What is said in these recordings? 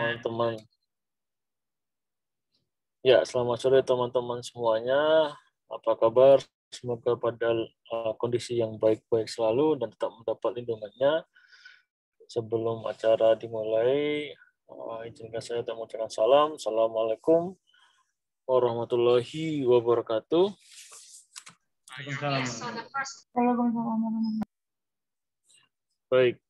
teman-teman. Ya, selamat sore teman-teman semuanya. Apa kabar? Semoga pada kondisi yang baik-baik selalu dan tetap mendapat lindungannya. Sebelum acara dimulai, izinkan saya untuk mengucapkan salam. Assalamualaikum warahmatullahi wabarakatuh. Baik,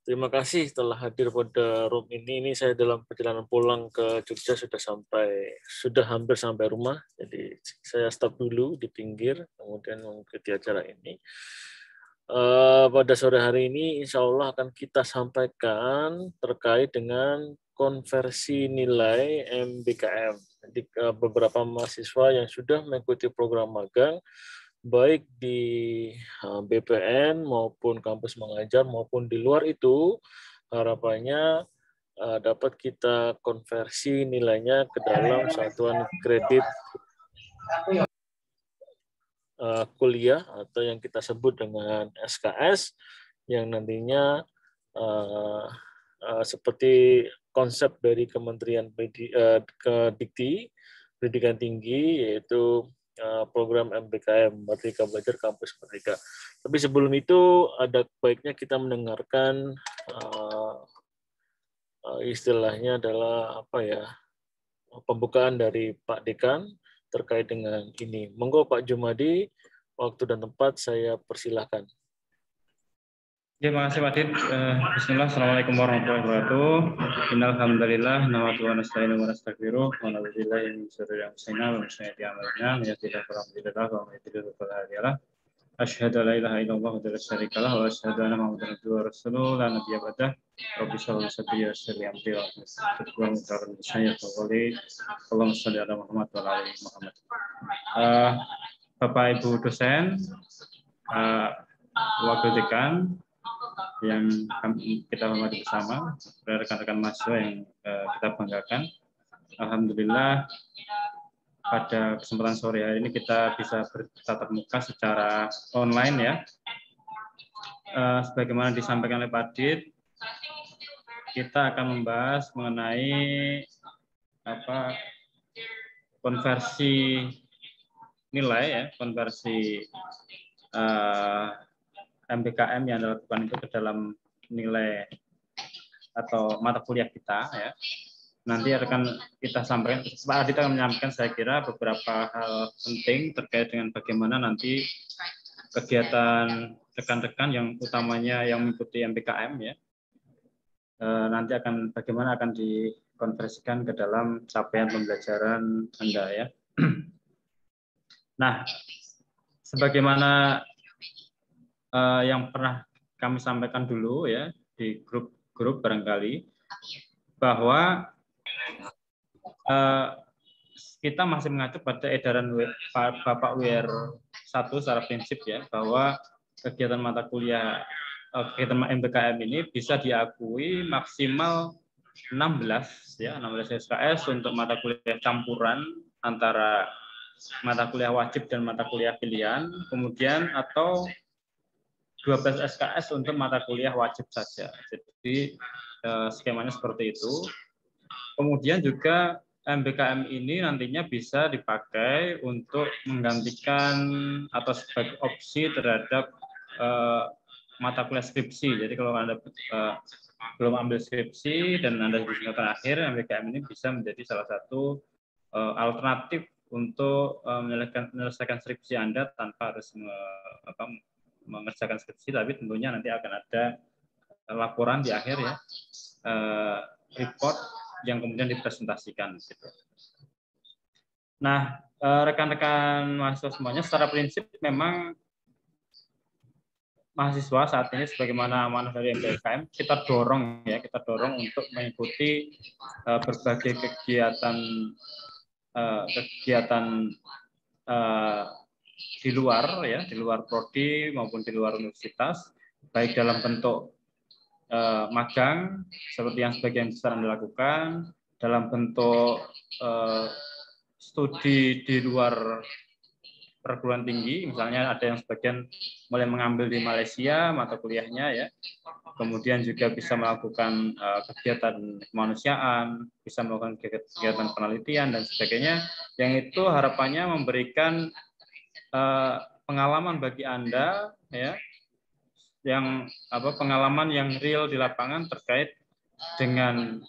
terima kasih telah hadir pada room ini. Ini saya dalam perjalanan pulang ke Jogja sudah hampir sampai rumah. Jadi saya stop dulu di pinggir, kemudian mengikuti acara ini. Pada sore hari ini, insya Allah akan kita sampaikan terkait dengan konversi nilai MBKM. Jadi beberapa mahasiswa yang sudah mengikuti program magang baik di BPN maupun kampus mengajar maupun di luar itu, harapannya dapat kita konversi nilainya ke dalam satuan kredit kuliah atau yang kita sebut dengan SKS, yang nantinya seperti konsep dari Kementerian Dikti Pendidikan Tinggi, yaitu program MBKM, Merdeka Belajar Kampus Merdeka. Tapi sebelum itu ada baiknya kita mendengarkan istilahnya adalah pembukaan dari Pak Dekan terkait dengan ini. Monggo Pak Jumadi, waktu dan tempat saya persilahkan. Terima kasih Pak Dit. Bismillah, Assalamualaikum warahmatullahi wabarakatuh. Innalhamdulillah, nawatu wa nasta'inu wa nastaghfiruh, wa na'udzubillahi min syururi anfusina wa min sayyiati a'malina, may yahdihillahu fala mudilla lahu wa may yudlil fala hadiya lahu. Asyhadu an la ilaha illallah wa la syarika lahu wa asyhadu anna Muhammadan abduhu wa rasuluhu la nabiyya ba'dah. Rabbi shalli sadri wa yassir li amri wa hlul 'uqdatam min lisani yafqahu qawli. Allahumma shalli ala Muhammad wa ala ali Muhammad. Bapak Ibu dosen, Wakil Dekan yang kita hormati bersama, rekan-rekan mahasiswa yang kita banggakan. Alhamdulillah pada kesempatan sore hari ini kita bisa bertatap muka secara online ya. Sebagaimana disampaikan oleh Pak Dit, kita akan membahas mengenai konversi nilai ya, konversi MBKM yang dilakukan itu ke dalam nilai atau mata kuliah kita ya. Nanti akan kita sampaikan, Pak Adit akan menyampaikan saya kira beberapa hal penting terkait dengan bagaimana nanti kegiatan rekan-rekan yang utamanya yang mengikuti MBKM ya. Nanti bagaimana akan dikonversikan ke dalam capaian pembelajaran Anda ya. Nah, sebagaimana yang pernah kami sampaikan dulu ya di grup barangkali, bahwa kita masih mengacu pada edaran Bapak WR 1 secara prinsip ya, bahwa kegiatan mata kuliah kegiatan MBKM ini bisa diakui maksimal 16 SKS untuk mata kuliah campuran antara mata kuliah wajib dan mata kuliah pilihan, kemudian atau 12 SKS untuk mata kuliah wajib saja. Jadi skemanya seperti itu. Kemudian juga MBKM ini nantinya bisa dipakai untuk menggantikan atau sebagai opsi terhadap mata kuliah skripsi. Jadi kalau Anda belum ambil skripsi dan Anda di semester akhir, MBKM ini bisa menjadi salah satu alternatif untuk menyelesaikan skripsi Anda tanpa harus mengerjakan skripsi, tapi tentunya nanti akan ada laporan di akhir ya, report yang kemudian dipresentasikan gitu. Nah, rekan-rekan mahasiswa semuanya, secara prinsip memang mahasiswa saat ini sebagaimana amanah dari MBKM, kita dorong untuk mengikuti berbagai kegiatan di luar prodi maupun di luar universitas, baik dalam bentuk magang seperti yang sebagian besar dilakukan, dalam bentuk studi di luar perguruan tinggi, misalnya ada yang sebagian mulai mengambil di Malaysia mata kuliahnya ya. Kemudian juga bisa melakukan kegiatan kemanusiaan, bisa melakukan kegiatan penelitian dan sebagainya. Yang itu harapannya memberikan pengalaman bagi Anda ya, yang pengalaman yang real di lapangan terkait dengan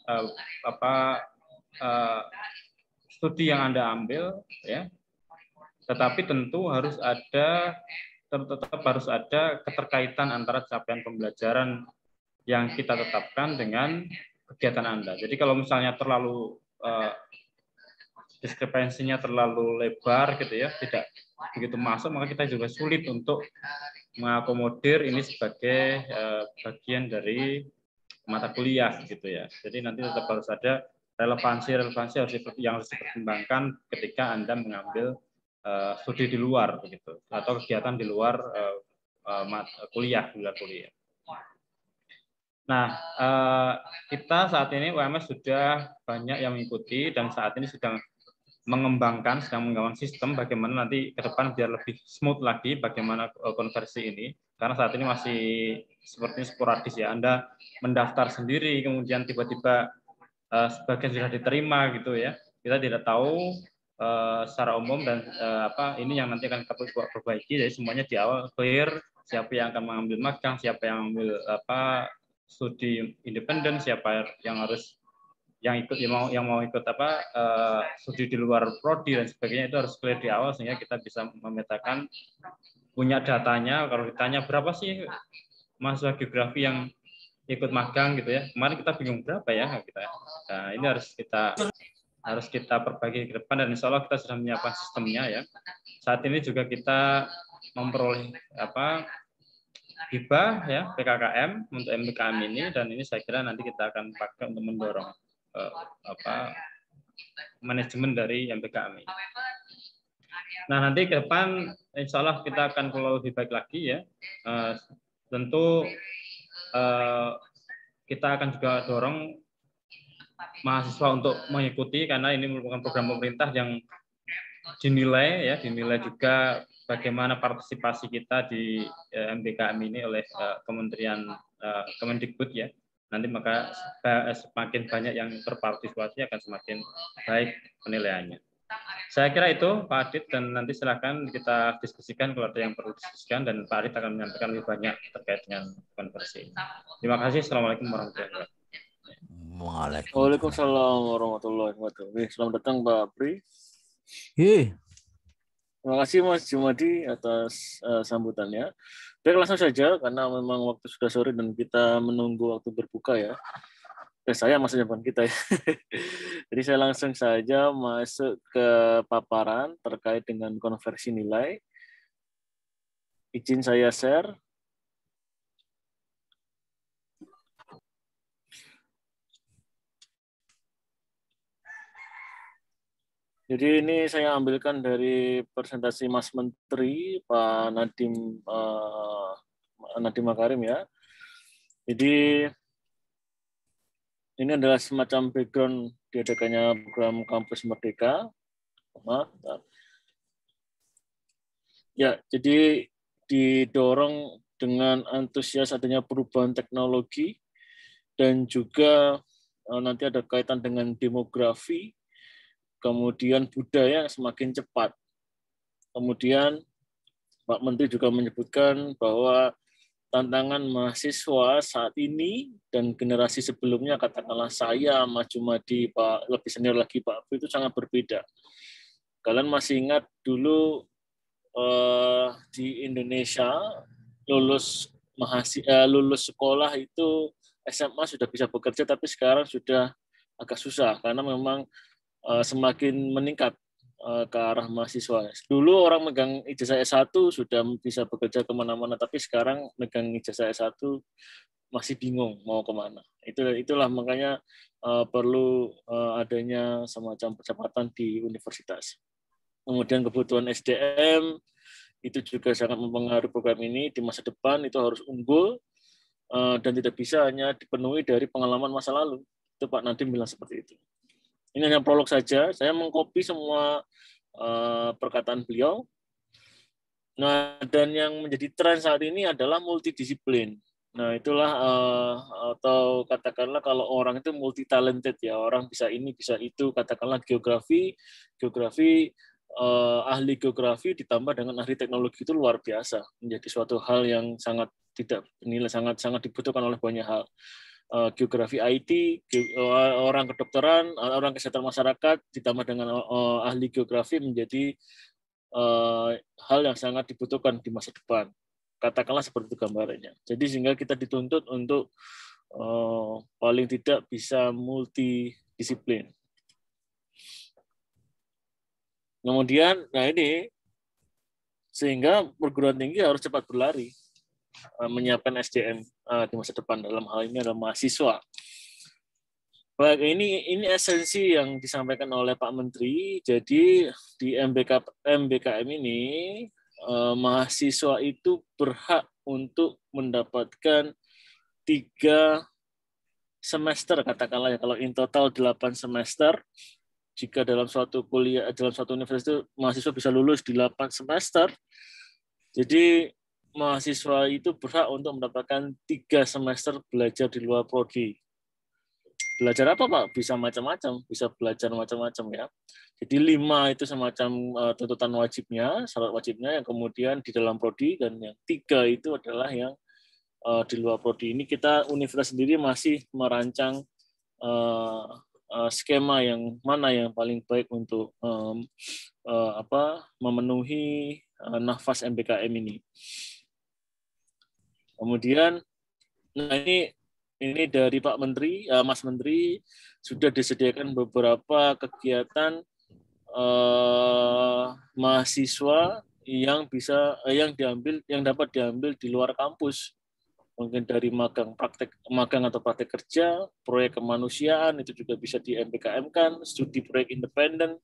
studi yang Anda ambil ya. Tetapi tentu tetap harus ada keterkaitan antara capaian pembelajaran yang kita tetapkan dengan kegiatan Anda. Jadi kalau misalnya terlalu diskrepensinya terlalu lebar gitu ya, tidak begitu masuk, maka kita juga sulit untuk mengakomodir ini sebagai bagian dari mata kuliah gitu ya. Jadi nanti tetap harus ada relevansi yang harus dipertimbangkan ketika Anda mengambil studi di luar begitu atau kegiatan di luar kuliah. Nah, kita saat ini UMS sudah banyak yang mengikuti dan saat ini sedang mengembangkan sistem bagaimana nanti ke depan biar lebih smooth lagi bagaimana konversi ini. Karena saat ini masih seperti sporadis ya. Anda mendaftar sendiri kemudian tiba-tiba sebagian sudah diterima gitu ya. Kita tidak tahu secara umum dan ini yang nanti akan kita perbaiki. Jadi semuanya di awal clear siapa yang akan mengambil magang, siapa yang mengambil studi independen, siapa yang harus yang mau ikut studi di luar prodi dan sebagainya, itu harus clear di awal sehingga kita bisa memetakan, punya datanya. Kalau ditanya berapa sih mahasiswa geografi yang ikut magang gitu ya, kemarin kita bingung berapa ya kita. Nah, ini harus kita perbaiki ke depan dan insya Allah kita sudah menyiapkan sistemnya ya. Saat ini juga kita memperoleh hibah ya PKKM untuk MBKM ini, dan ini saya kira nanti kita akan pakai untuk mendorong manajemen dari MBKM ini. Nah, nanti ke depan insya Allah kita akan kalau lebih baik lagi ya. Tentu kita akan juga dorong mahasiswa untuk mengikuti karena ini merupakan program pemerintah yang dinilai juga bagaimana partisipasi kita di MBKM ini oleh Kementerian Kemendikbud ya. Nanti maka semakin banyak yang berpartisipasi akan semakin baik penilaiannya. Saya kira itu Pak Adit, dan nanti silakan kita diskusikan kalau ada yang perlu diskusikan, dan Pak Adit akan menyampaikan lebih banyak terkait dengan konversi. Terima kasih. Assalamualaikum warahmatullahi wabarakatuh. Waalaikumsalam warahmatullahi wabarakatuh. Selamat datang Pak Pri. Terima kasih Mas Jumadi atas sambutannya. Baik, langsung saja karena memang waktu sudah sore dan kita menunggu waktu berbuka ya. Saya maksudnya bukan kita ya. Jadi saya langsung saja masuk ke paparan terkait dengan konversi nilai. Izin saya share. Jadi ini saya ambilkan dari presentasi Mas Menteri Pak Nadiem Makarim ya. Jadi ini adalah semacam background diadakannya program Kampus Merdeka. Ya, jadi didorong dengan antusias adanya perubahan teknologi dan juga nanti ada kaitan dengan demografi, kemudian budaya yang semakin cepat. Kemudian Pak Menteri juga menyebutkan bahwa tantangan mahasiswa saat ini dan generasi sebelumnya, katakanlah saya, Mas Jumadi, Pak lebih senior lagi Pak Abu, itu sangat berbeda. Kalian masih ingat dulu di Indonesia lulus sekolah itu SMA sudah bisa bekerja, tapi sekarang sudah agak susah karena memang semakin meningkat ke arah mahasiswa. Dulu orang megang ijazah S1 sudah bisa bekerja kemana-mana, tapi sekarang megang ijazah S1 masih bingung mau kemana. Itulah makanya perlu adanya semacam percepatan di universitas. Kemudian kebutuhan SDM itu juga sangat mempengaruhi program ini. Di masa depan itu harus unggul dan tidak bisa hanya dipenuhi dari pengalaman masa lalu. Itu Pak Nadiem bilang seperti itu. Ini hanya prolog saja. Saya mengcopy semua perkataan beliau. Nah, dan yang menjadi tren saat ini adalah multidisiplin. Nah, itulah atau katakanlah kalau orang itu multi talented ya, orang bisa ini bisa itu, katakanlah geografi ahli geografi ditambah dengan ahli teknologi itu luar biasa, menjadi suatu hal yang sangat tidak nilai sangat dibutuhkan oleh banyak hal. Geografi IT, orang kedokteran, orang kesehatan masyarakat ditambah dengan ahli geografi menjadi hal yang sangat dibutuhkan di masa depan. Katakanlah seperti itu gambarannya. Jadi sehingga kita dituntut untuk paling tidak bisa multidisiplin. Kemudian, nah ini sehingga perguruan tinggi harus cepat berlari menyiapkan SDM di masa depan, dalam hal ini adalah mahasiswa. Baik, ini esensi yang disampaikan oleh Pak Menteri. Jadi di MBKM ini mahasiswa itu berhak untuk mendapatkan 3 semester, katakanlah ya, kalau in total 8 semester. Jika dalam suatu kuliah, dalam suatu universitas itu mahasiswa bisa lulus di 8 semester. Jadi mahasiswa itu berhak untuk mendapatkan 3 semester belajar di luar prodi. Belajar apa, Pak? Bisa macam-macam, bisa belajar macam-macam ya. Jadi 5 itu semacam tuntutan wajibnya, syarat wajibnya, yang kemudian di dalam prodi, dan yang 3 itu adalah yang di luar prodi. Ini kita universitas sendiri masih merancang skema yang mana yang paling baik untuk memenuhi nafas MBKM ini. Kemudian, nah ini dari Pak Menteri, Mas Menteri sudah disediakan beberapa kegiatan mahasiswa yang dapat diambil di luar kampus, mungkin dari magang atau praktek kerja, proyek kemanusiaan itu juga bisa di MBKM-kan, studi proyek independen,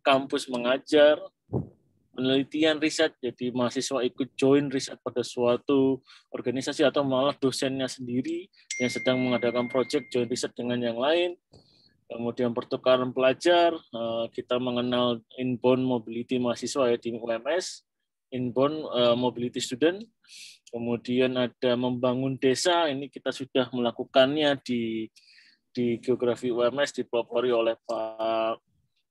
kampus mengajar, penelitian riset, jadi mahasiswa ikut join riset pada suatu organisasi atau malah dosennya sendiri yang sedang mengadakan proyek join riset dengan yang lain. Kemudian pertukaran pelajar, kita mengenal inbound mobility mahasiswa ya di UMS, inbound mobility student. Kemudian ada membangun desa, ini kita sudah melakukannya di geografi UMS, dipelopori oleh Pak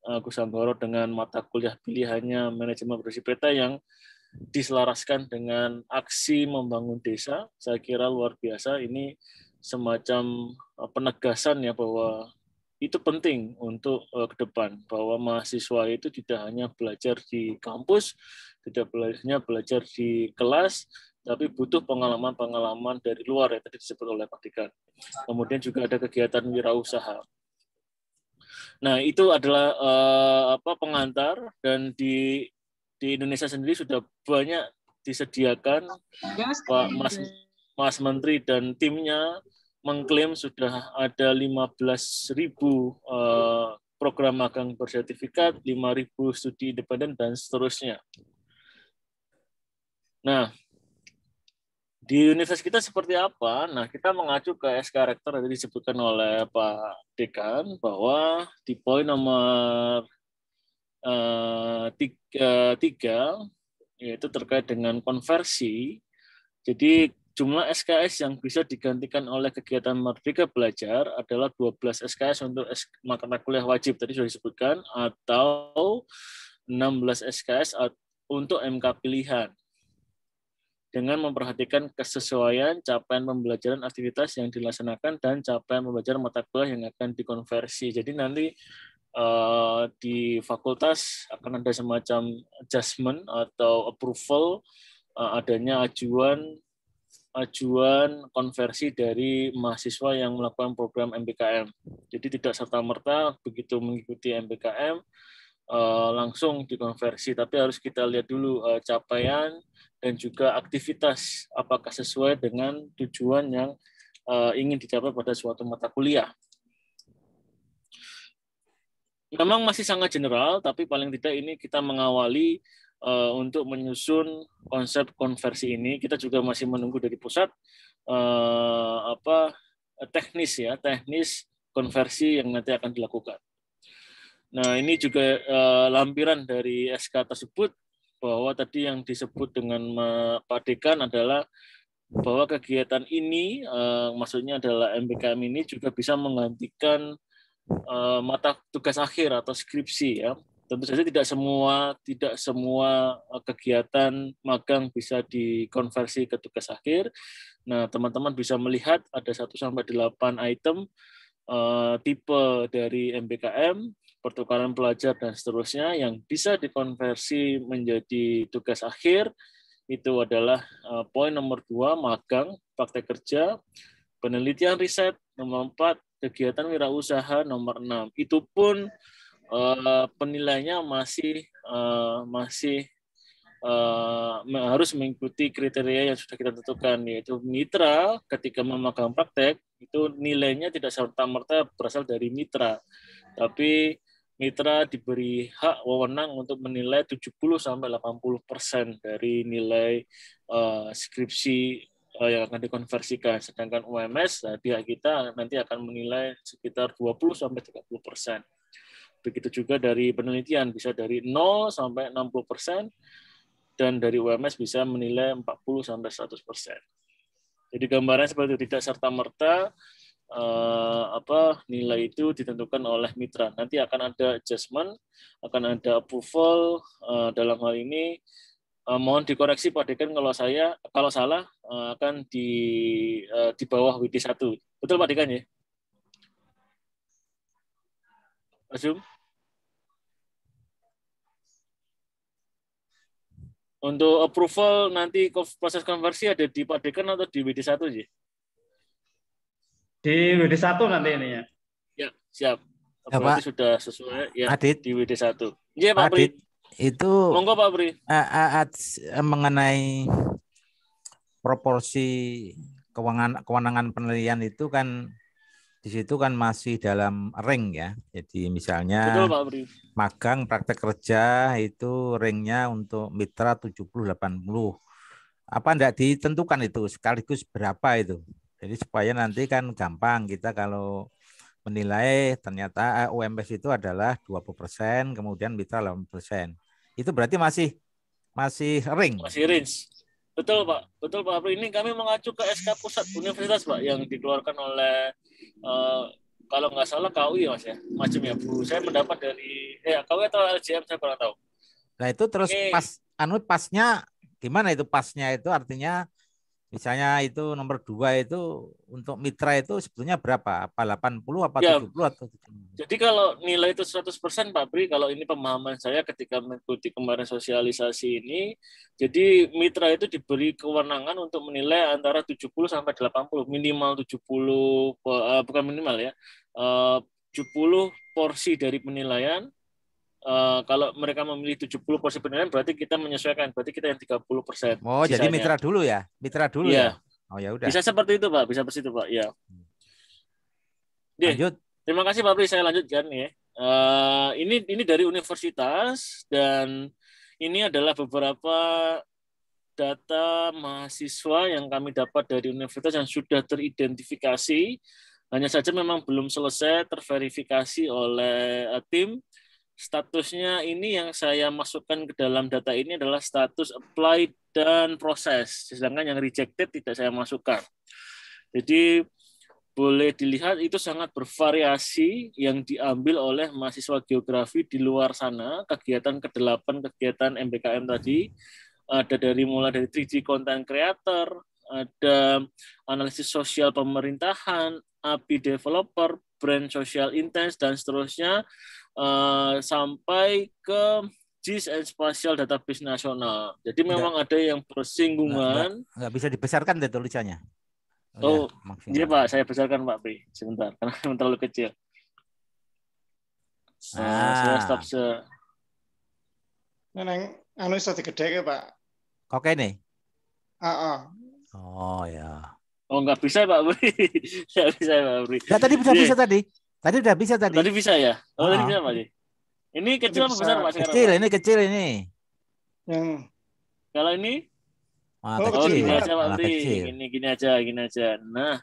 Agus Anggoro dengan mata kuliah pilihannya manajemen produksi peta yang diselaraskan dengan aksi membangun desa. Saya kira luar biasa, ini semacam penegasan ya bahwa itu penting untuk ke depan, bahwa mahasiswa itu tidak hanya belajar di kampus, tidak hanya belajar di kelas, tapi butuh pengalaman-pengalaman dari luar yang tadi disebut oleh Pak Dekan. Kemudian juga ada kegiatan wirausaha. Nah, itu adalah pengantar, dan di Indonesia sendiri sudah banyak disediakan. Pak Mas Menteri dan timnya mengklaim sudah ada 15.000 program magang bersertifikat, 5.000 studi independen, dan seterusnya. Nah, di universitas kita seperti apa? Nah, kita mengacu ke SK Rektor yang disebutkan oleh Pak Dekan, bahwa di poin nomor 3, yaitu terkait dengan konversi. Jadi jumlah SKS yang bisa digantikan oleh kegiatan Merdeka Belajar adalah 12 SKS untuk mata kuliah wajib, tadi sudah disebutkan, atau 16 SKS untuk MK pilihan, dengan memperhatikan kesesuaian capaian pembelajaran aktivitas yang dilaksanakan dan capaian pembelajaran mata kuliah yang akan dikonversi. Jadi nanti di fakultas akan ada semacam adjustment atau approval adanya ajuan konversi dari mahasiswa yang melakukan program MBKM. Jadi tidak serta-merta begitu mengikuti MBKM langsung dikonversi, tapi harus kita lihat dulu capaian dan juga aktivitas apakah sesuai dengan tujuan yang ingin dicapai pada suatu mata kuliah. Memang masih sangat general, tapi paling tidak ini kita mengawali untuk menyusun konsep konversi ini. Kita juga masih menunggu dari pusat teknis konversi yang nanti akan dilakukan. Nah, ini juga lampiran dari SK tersebut, bahwa tadi yang disebut dengan Pak Dekan adalah bahwa kegiatan ini, maksudnya adalah MBKM ini juga bisa menggantikan mata tugas akhir atau skripsi ya. Tentu saja tidak semua kegiatan magang bisa dikonversi ke tugas akhir. Nah, teman-teman bisa melihat ada 1-8 item tipe dari MBKM, pertukaran pelajar dan seterusnya yang bisa dikonversi menjadi tugas akhir. Itu adalah poin nomor 2, magang, praktek kerja, penelitian riset, nomor 4, kegiatan wirausaha, nomor 6. Itu pun penilaiannya masih harus mengikuti kriteria yang sudah kita tentukan, yaitu mitra ketika memagang praktek itu nilainya tidak serta-merta berasal dari mitra, tapi mitra diberi hak wewenang untuk menilai 70-80% dari nilai skripsi yang akan dikonversikan, sedangkan UMS pihak kita nanti akan menilai sekitar 20-30%. Begitu juga dari penelitian bisa dari 0-60%. Dan dari UMS bisa menilai 40-100%. Jadi gambarannya seperti itu, tidak serta-merta nilai itu ditentukan oleh mitra. Nanti akan ada adjustment, akan ada approval. Dalam hal ini mohon dikoreksi Pak Dekan kalau salah akan di bawah WD1. Betul Pak Dekan ya? Asum? Untuk approval nanti proses konversi ada di Pak Dekan atau di WD1 sih? Di WD1 nanti ini ya. Ya, siap. Ya, Berarti Pak. sudah sesuai ya Adit. di WD1. Iya, Pak Pri. Adit, itu monggo Pak Pri. Mengenai proporsi kewenangan penelitian itu kan di situ kan masih dalam ring ya. Jadi misalnya Betul, Pak Pri. magang praktek kerja itu ringnya untuk mitra 70-80. Apa enggak ditentukan itu sekaligus berapa itu? Jadi supaya nanti kan gampang kita kalau menilai ternyata UMS itu adalah 20%, kemudian mitra 8%. Itu berarti masih ring. Masih range. Betul Pak, Pri. Ini kami mengacu ke SK Pusat Universitas Pak yang dikeluarkan oleh kalau nggak salah KUI Mas ya, macamnya Bu. Saya mendapat dari KUI atau LJM saya kurang tahu. Nah itu terus pasnya gimana itu pasnya itu artinya misalnya itu nomor 2 itu untuk mitra itu sebetulnya berapa? Apa 80 apa ya, 70 atau? Jadi kalau nilai itu 100% Pak Pri, kalau ini pemahaman saya ketika mengikuti kemarin sosialisasi ini, jadi mitra itu diberi kewenangan untuk menilai antara 70-80, minimal 70, bukan minimal ya, 70 porsi dari penilaian. Kalau mereka memilih 70 porsi penilaian, berarti kita menyesuaikan, berarti kita yang 30%. Oh, sisanya. Jadi mitra dulu ya? Mitra dulu ya? Oh ya udah. Bisa seperti itu Pak, bisa seperti itu Pak, ya. Lanjut. Terima kasih Pak Pri, saya lanjutkan ya. Ini dari universitas dan ini adalah beberapa data mahasiswa yang kami dapat dari universitas yang sudah teridentifikasi. Hanya saja memang belum selesai terverifikasi oleh tim. Statusnya ini yang saya masukkan ke dalam data ini adalah status applied dan proses. Sedangkan yang rejected tidak saya masukkan. Jadi boleh dilihat itu sangat bervariasi yang diambil oleh mahasiswa geografi di luar sana. Kegiatan ke-8, kegiatan MBKM tadi, ada mulai dari 3D content creator, ada analisis sosial pemerintahan, API developer, brand social intense, dan seterusnya, sampai ke GIS and Spatial Database Nasional. Jadi memang ada yang bersinggungan. Nggak bisa dibesarkan deh tulisannya. Oh, iya Pak, saya besarkan Pak Pri. Sebentar, karena terlalu kecil. Saya stop Neng, anu iso digede ke Pak? Oke nih. Oh ya. Oh nggak bisa Pak Pri. Nggak bisa Pak Pri. Ya, tadi bisa tadi. Tadi udah bisa tadi. Tadi bisa ya? Oh tadi bisa Pak. Ini kecil apa besar Pak sekarang? Kecil, ini kecil ini. Kalau ini? Kecil. Gini aja Pak Pri. Gini aja. Nah.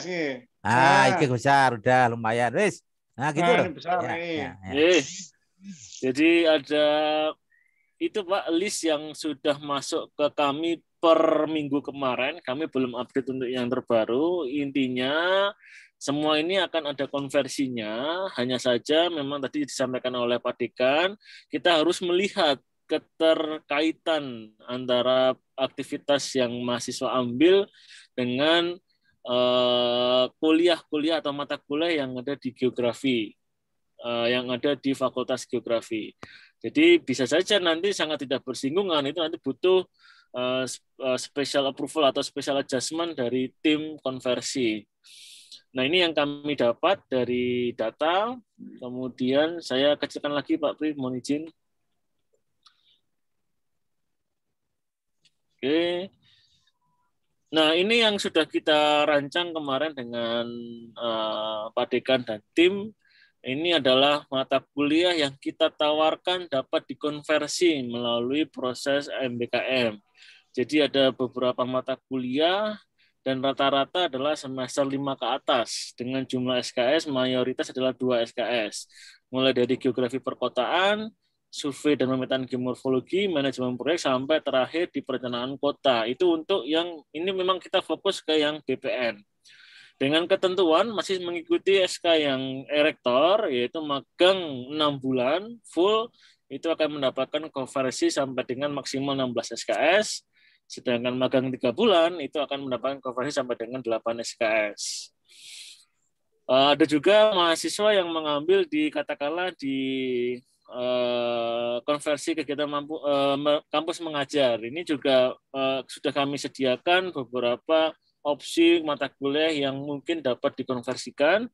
Sih. Ini besar udah lumayan, wis. Nah, gitu loh. Besar ya. nih. Jadi ada itu Pak list yang sudah masuk ke kami per minggu kemarin. Kami belum update untuk yang terbaru. Intinya semua ini akan ada konversinya. Hanya saja memang tadi disampaikan oleh Pak Dekan, kita harus melihat keterkaitan antara aktivitas yang mahasiswa ambil dengan kuliah-kuliah atau mata kuliah yang ada di geografi, yang ada di Fakultas Geografi. Jadi bisa saja nanti sangat tidak bersinggungan, itu nanti butuh special approval atau special adjustment dari tim konversi. Nah, ini yang kami dapat dari data. Kemudian saya kecilkan lagi Pak Pri, mohon izin. Oke. Nah, ini yang sudah kita rancang kemarin dengan Pak Dekan dan tim. Ini adalah mata kuliah yang kita tawarkan dapat dikonversi melalui proses MBKM. Jadi ada beberapa mata kuliah dan rata-rata adalah semester 5 ke atas dengan jumlah SKS mayoritas adalah 2 SKS. Mulai dari geografi perkotaan, survei dan pemetaan geomorfologi, manajemen proyek sampai terakhir di perencanaan kota. Itu untuk yang ini memang kita fokus ke yang BPN. Dengan ketentuan masih mengikuti SK yang rektor, yaitu magang 6 bulan, full, itu akan mendapatkan konversi sampai dengan maksimal 16 SKS, sedangkan magang 3 bulan, itu akan mendapatkan konversi sampai dengan 8 SKS. Ada juga mahasiswa yang mengambil di katakanlah di konversi kegiatan kampus mengajar. Ini juga sudah kami sediakan beberapa opsi mata kuliah yang mungkin dapat dikonversikan,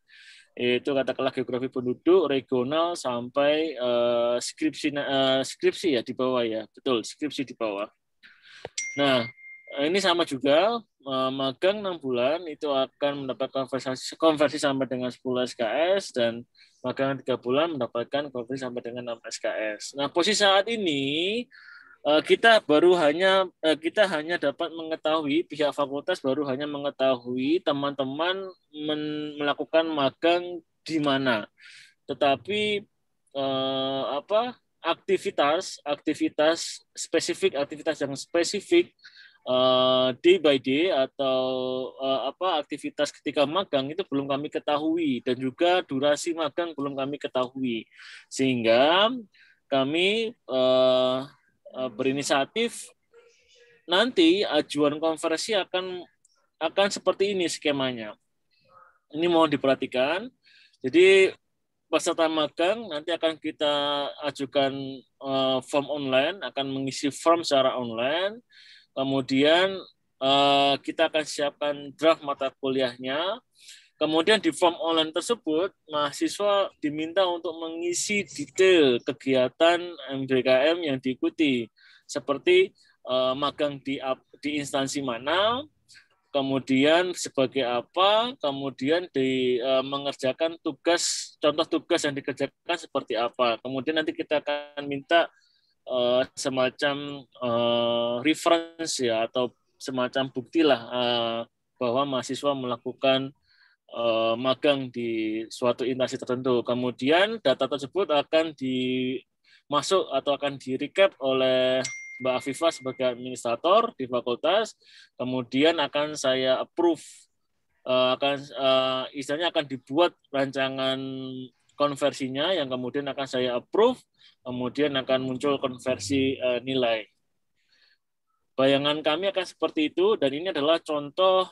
yaitu katakanlah geografi penduduk, regional, sampai skripsi ya di bawah ya, betul, skripsi di bawah. Nah, ini sama juga, magang 6 bulan itu akan mendapatkan konversi sampai dengan 10 SKS, dan magang 3 bulan mendapatkan konversi sampai dengan 6 SKS. Nah, posisi saat ini kita hanya dapat mengetahui, pihak fakultas baru hanya mengetahui teman-teman melakukan magang di mana. Tetapi aktivitas yang spesifik day by day atau aktivitas ketika magang itu belum kami ketahui, dan juga durasi magang belum kami ketahui, sehingga kami berinisiatif nanti ajuan konversi akan seperti ini skemanya. Ini mohon diperhatikan. Jadi peserta magang nanti akan kita ajukan form online, akan mengisi form secara online. Kemudian kita akan siapkan draft mata kuliahnya. Kemudian di form online tersebut, mahasiswa diminta untuk mengisi detail kegiatan MBKM yang diikuti, seperti magang di instansi mana, kemudian sebagai apa, kemudian mengerjakan contoh tugas yang dikerjakan seperti apa. Kemudian nanti kita akan minta semacam reference ya, atau semacam bukti lah bahwa mahasiswa melakukan magang di suatu instansi tertentu. Kemudian data tersebut akan dimasuk atau akan di-recap oleh Mbak Afifah sebagai administrator di fakultas. Kemudian akan saya approve, istilahnya akan dibuat rancangan konversinya yang kemudian akan saya approve. Kemudian akan muncul konversi nilai. Bayangan kami akan seperti itu, dan ini adalah contoh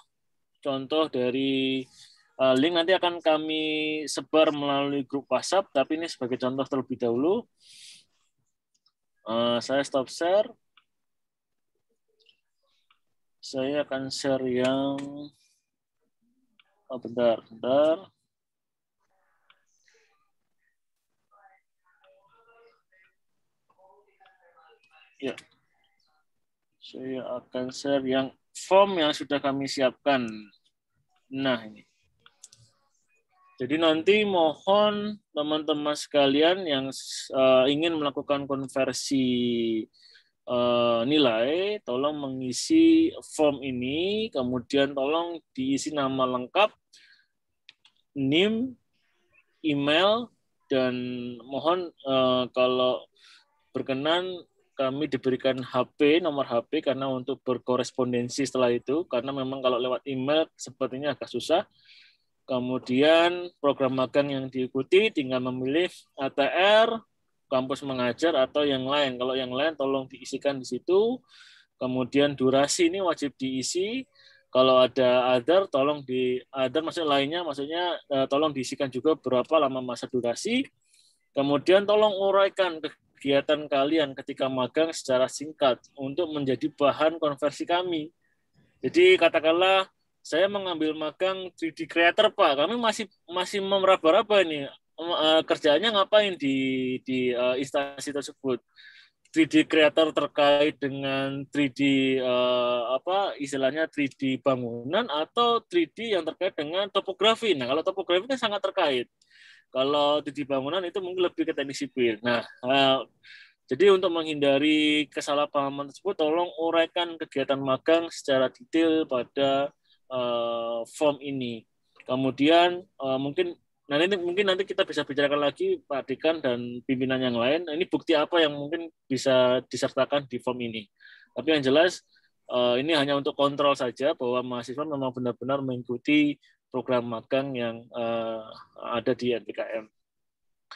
dari link nanti akan kami sebar melalui grup WhatsApp, tapi ini sebagai contoh terlebih dahulu. Saya stop share. Saya akan share yang bentar. Ya. Saya akan share yang form yang sudah kami siapkan. Nah, ini. Jadi nanti mohon teman-teman sekalian yang ingin melakukan konversi nilai, tolong mengisi form ini, kemudian tolong diisi nama lengkap, NIM, email, dan mohon kalau berkenan kami diberikan HP, nomor HP karena untuk berkorespondensi setelah itu, karena memang kalau lewat email sepertinya agak susah. Kemudian program magang yang diikuti tinggal memilih ATR, kampus mengajar atau yang lain. Kalau yang lain tolong diisikan di situ. Kemudian durasi ini wajib diisi. Kalau ada other tolong di other maksudnya lainnya maksudnya tolong diisikan juga berapa lama masa durasi. Kemudian tolong uraikan kegiatan kalian ketika magang secara singkat untuk menjadi bahan konversi kami. Jadi katakanlah saya mengambil magang 3D creator Pak, kami masih meraba-raba ini kerjaannya ngapain di instansi tersebut. 3D creator terkait dengan 3D istilahnya 3D bangunan atau 3D yang terkait dengan topografi. Nah, kalau topografi kan sangat terkait. Kalau 3D bangunan itu mungkin lebih ke teknik sipil. Nah, jadi untuk menghindari kesalahpahaman tersebut, tolong uraikan kegiatan magang secara detail pada form ini. Kemudian mungkin nanti kita bisa bicarakan lagi Pak Dekan dan pimpinan yang lain. Ini bukti apa yang mungkin bisa disertakan di form ini. Tapi yang jelas ini hanya untuk kontrol saja bahwa mahasiswa memang benar-benar mengikuti program magang yang ada di MBKM.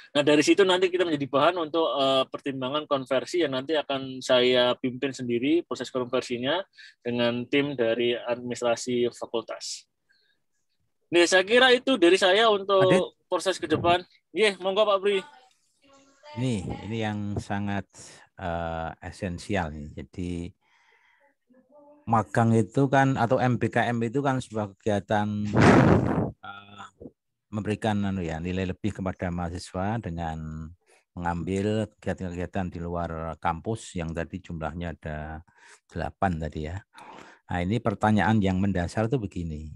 Nah, dari situ nanti kita menjadi bahan untuk pertimbangan konversi yang nanti akan saya pimpin sendiri proses konversinya dengan tim dari administrasi fakultas. Nih, saya kira itu dari saya untuk Adit, proses ke depan. Monggo Pak Bri. Ini yang sangat esensial nih. Jadi magang itu kan atau MBKM itu kan sebuah kegiatan memberikan nilai lebih kepada mahasiswa dengan mengambil kegiatan-kegiatan di luar kampus yang tadi jumlahnya ada 8 tadi ya. Nah, ini pertanyaan yang mendasar itu begini.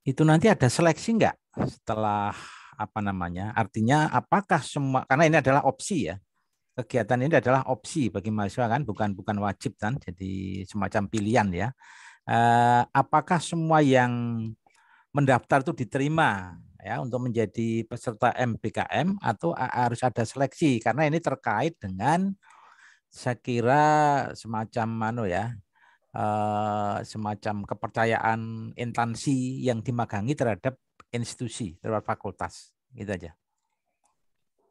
Itu nanti ada seleksi enggak setelah Artinya apakah semua, karena ini adalah opsi ya. Kegiatan ini adalah opsi bagi mahasiswa kan, bukan wajib kan. Jadi semacam pilihan ya. Apakah semua yang mendaftar itu diterima ya untuk menjadi peserta MBKM atau harus ada seleksi, karena ini terkait dengan saya kira semacam semacam kepercayaan instansi yang dimagangi terhadap institusi, terhadap fakultas, gitu aja.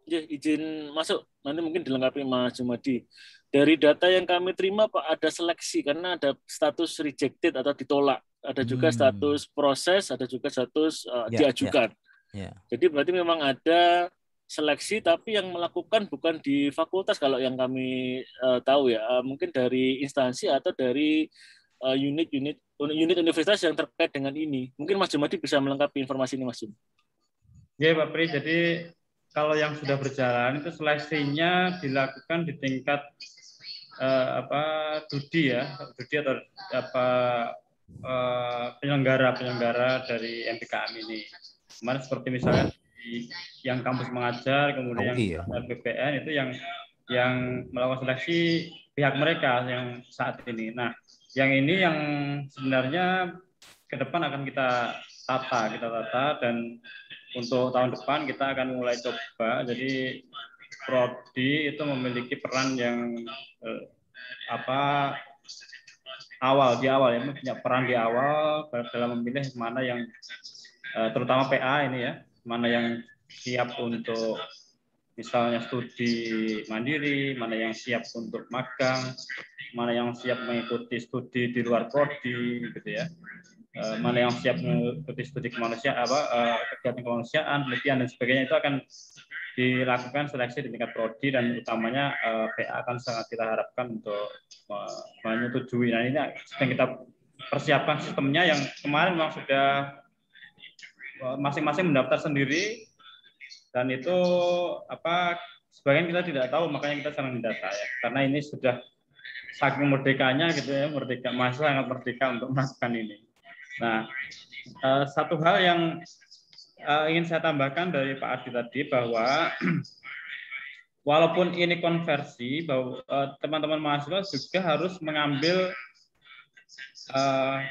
Izin masuk, nanti mungkin dilengkapi Mas Jumadi. Dari data yang kami terima Pak, ada seleksi karena ada status rejected atau ditolak. Ada juga status proses, ada juga status diajukan. Jadi berarti memang ada seleksi, tapi yang melakukan bukan di fakultas kalau yang kami tahu ya. Mungkin dari instansi atau dari unit universitas yang terkait dengan ini. Mungkin Mas Jumadi bisa melengkapi informasi ini Mas Jum. Ya Pak Pri, jadi kalau yang sudah berjalan itu seleksinya dilakukan di tingkat studi atau penyelenggara dari MBKM ini. Kemarin seperti misalnya yang kampus mengajar, kemudian yang LPPN itu yang melakukan seleksi pihak mereka yang saat ini. Nah, yang ini yang sebenarnya ke depan akan kita tata dan untuk tahun depan kita akan mulai coba. Jadi Prodi itu memiliki peran yang awal ya, punya peran di awal dalam memilih mana yang terutama PA ini ya, mana yang siap untuk misalnya studi mandiri, mana yang siap untuk magang, mana yang siap mengikuti studi di luar prodi gitu ya, mana yang siap mengikuti studi kemanusiaan, kegiatan kemanusiaan, penelitian dan sebagainya, itu akan dilakukan seleksi di tingkat prodi dan utamanya PA akan sangat kita harapkan untuk menyetujui. Nah, ini sedang kita persiapkan sistemnya yang kemarin memang sudah masing-masing mendaftar sendiri dan itu sebagian kita tidak tahu, makanya kita sedang mendata ya, karena ini sudah saking merdekanya gitu ya, mahasiswa sangat merdeka untuk melakukan ini. Nah, satu hal yang ingin saya tambahkan dari Pak Adi tadi bahwa walaupun ini konversi, bahwa teman-teman mahasiswa juga harus mengambil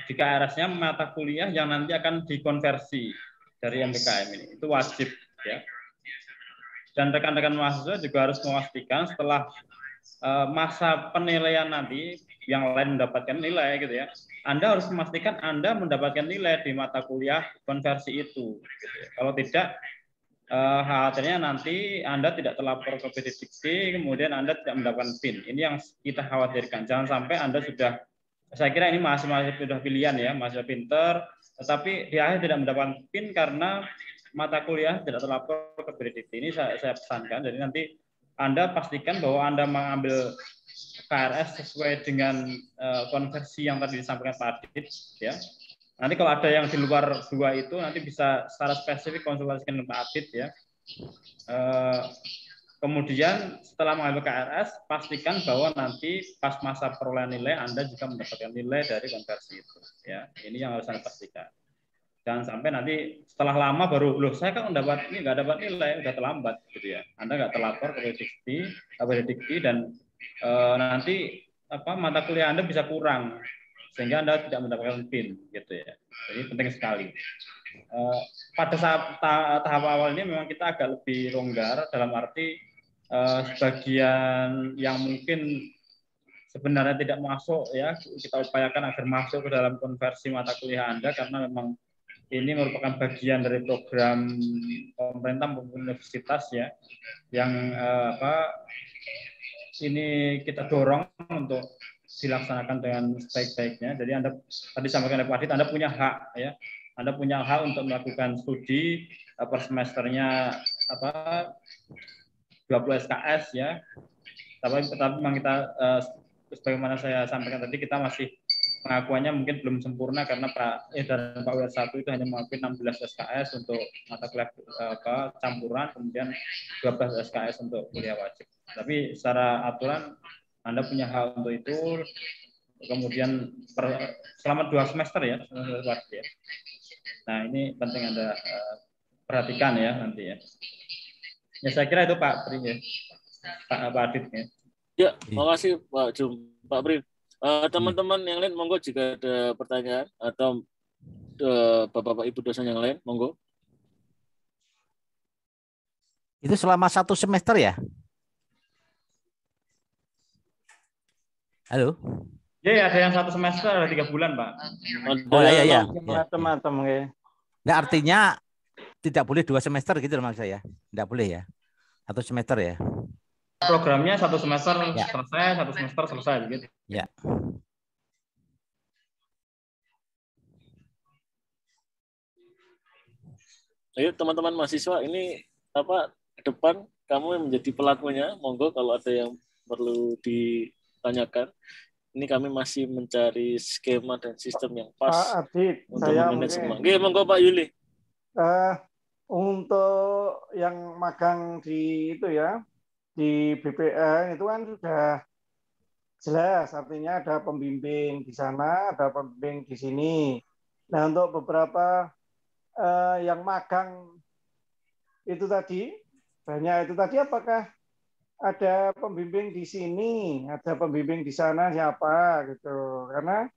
di KRS-nya mata kuliah yang nanti akan dikonversi dari MBKM ini. Itu wajib ya. dan rekan-rekan mahasiswa juga harus memastikan setelah masa penilaian nanti yang lain mendapatkan nilai gitu ya. Anda harus memastikan Anda mendapatkan nilai di mata kuliah konversi itu. Gitu ya. Kalau tidak, khawatirnya nanti Anda tidak terlapor ke PD Dikti, kemudian Anda tidak mendapatkan PIN. Ini yang kita khawatirkan. Jangan sampai Anda sudah, saya kira ini mahasiswa sudah pilihan ya, mahasiswa pinter, tetapi di akhir tidak mendapatkan PIN karena mata kuliah tidak terlapor ke PD Dikti. Ini saya pesankan. Jadi nanti Anda pastikan bahwa Anda mengambil KRS sesuai dengan konversi yang tadi disampaikan Pak Adit ya. Nanti kalau ada yang di luar dua itu nanti bisa secara spesifik konsultasikan dengan Pak Adit ya. Kemudian setelah mengambil KRS pastikan bahwa nanti pas masa perolehan nilai Anda juga mendapatkan nilai dari konversi itu ya. Ini yang harus Anda pastikan. Jangan sampai nanti setelah lama baru, loh saya kan nggak dapat nilai, udah terlambat gitu ya. Anda nggak terlapor ke Dikti dan nanti mata kuliah Anda bisa kurang sehingga Anda tidak mendapatkan PIN gitu ya. Jadi penting sekali. Pada saat tahap awal ini memang kita agak lebih longgar dalam arti sebagian yang mungkin sebenarnya tidak masuk ya kita upayakan agar masuk ke dalam konversi mata kuliah Anda karena memang ini merupakan bagian dari program pemerintah maupun universitas ya yang ini kita dorong untuk dilaksanakan dengan sebaik-baiknya. Jadi Anda tadi sampaikan oleh Pak Adit, Anda punya hak ya. Anda punya hak untuk melakukan studi per semesternya 20 SKS ya. Tapi memang kita sebagaimana saya sampaikan tadi kita masih pengakuannya mungkin belum sempurna karena Pak WR 1 itu hanya mengakui 16 SKS untuk mata kuliah campuran, kemudian 12 SKS untuk kuliah wajib. Tapi secara aturan Anda punya hak untuk itu, kemudian selama 2 semester ya. Nah ini penting Anda perhatikan ya nanti ya. Ya saya kira itu Pak Pri ya, Pak Adit ya. Ya, makasih Pak Jum, Pak Pri. Teman-teman yang lain, monggo jika ada pertanyaan atau bapak-bapak ibu dosen yang lain, monggo. Itu selama 1 semester ya? Halo? Ya, ada yang 1 semester, ada 3 bulan, Pak. Oh iya. Macam-macam ya. Nah, artinya tidak boleh 2 semester gitu maksud saya. Tidak boleh ya. 1 semester ya. Programnya 1 semester selesai, 1 semester selesai gitu. Ya. Ayo teman-teman mahasiswa, ini ke depan kamu yang menjadi pelakunya, monggo kalau ada yang perlu ditanyakan. Ini kami masih mencari skema dan sistem yang pas Pak Adit, untuk memanage semua. Oke, monggo Pak Yuli. Untuk yang magang di itu ya, di BPN itu kan sudah jelas, artinya ada pembimbing di sana, ada pembimbing di sini. Nah, untuk beberapa yang magang itu tadi, banyak itu tadi, apakah ada pembimbing di sini, ada pembimbing di sana siapa gitu? Karena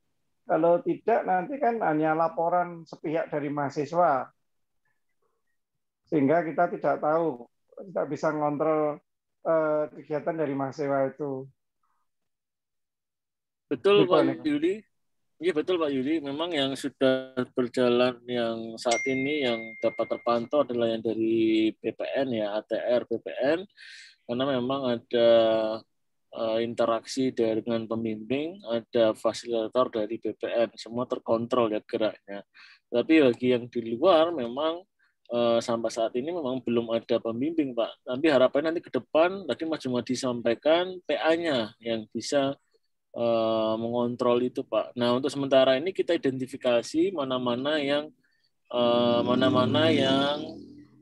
kalau tidak nanti kan hanya laporan sepihak dari mahasiswa, sehingga kita tidak tahu, tidak bisa ngontrol kegiatan dari mahasiswa itu. Betul Pak Yuli. Iya betul Pak Yuli. Memang yang sudah berjalan yang saat ini yang dapat terpantau adalah yang dari BPN ya, ATR BPN, karena memang ada interaksi dengan pembimbing, ada fasilitator dari BPN, semua terkontrol ya geraknya. Tapi bagi yang di luar memang sampai saat ini memang belum ada pembimbing Pak. Tapi harapannya nanti ke depan, tadi Mas Jumadi sampaikan PA-nya yang bisa mengontrol itu Pak. Nah untuk sementara ini kita identifikasi mana-mana yang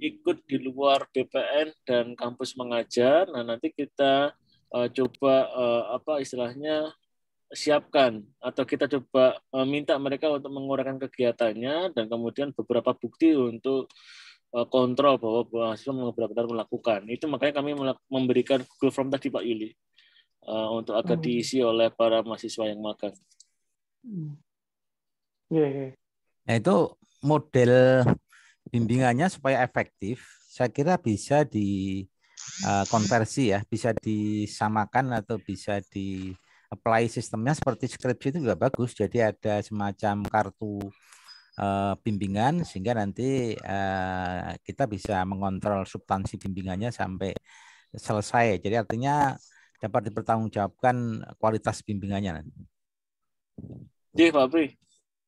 ikut di luar BPN dan kampus mengajar. Nah nanti kita coba istilahnya siapkan atau kita coba minta mereka untuk mengurangkan kegiatannya dan kemudian beberapa bukti untuk kontrol bahwa mahasiswa benar-benar melakukan. Itu makanya kami memberikan Google Form tadi Pak Yuli. Untuk agar diisi oleh para mahasiswa yang magang. Nah itu model bimbingannya supaya efektif, saya kira bisa konversi ya, bisa disamakan atau bisa di apply sistemnya seperti skripsi itu juga bagus. Jadi ada semacam kartu bimbingan sehingga nanti kita bisa mengontrol substansi bimbingannya sampai selesai. Jadi artinya dapat dipertanggungjawabkan kualitas bimbingannya. Iya, Pak Pri.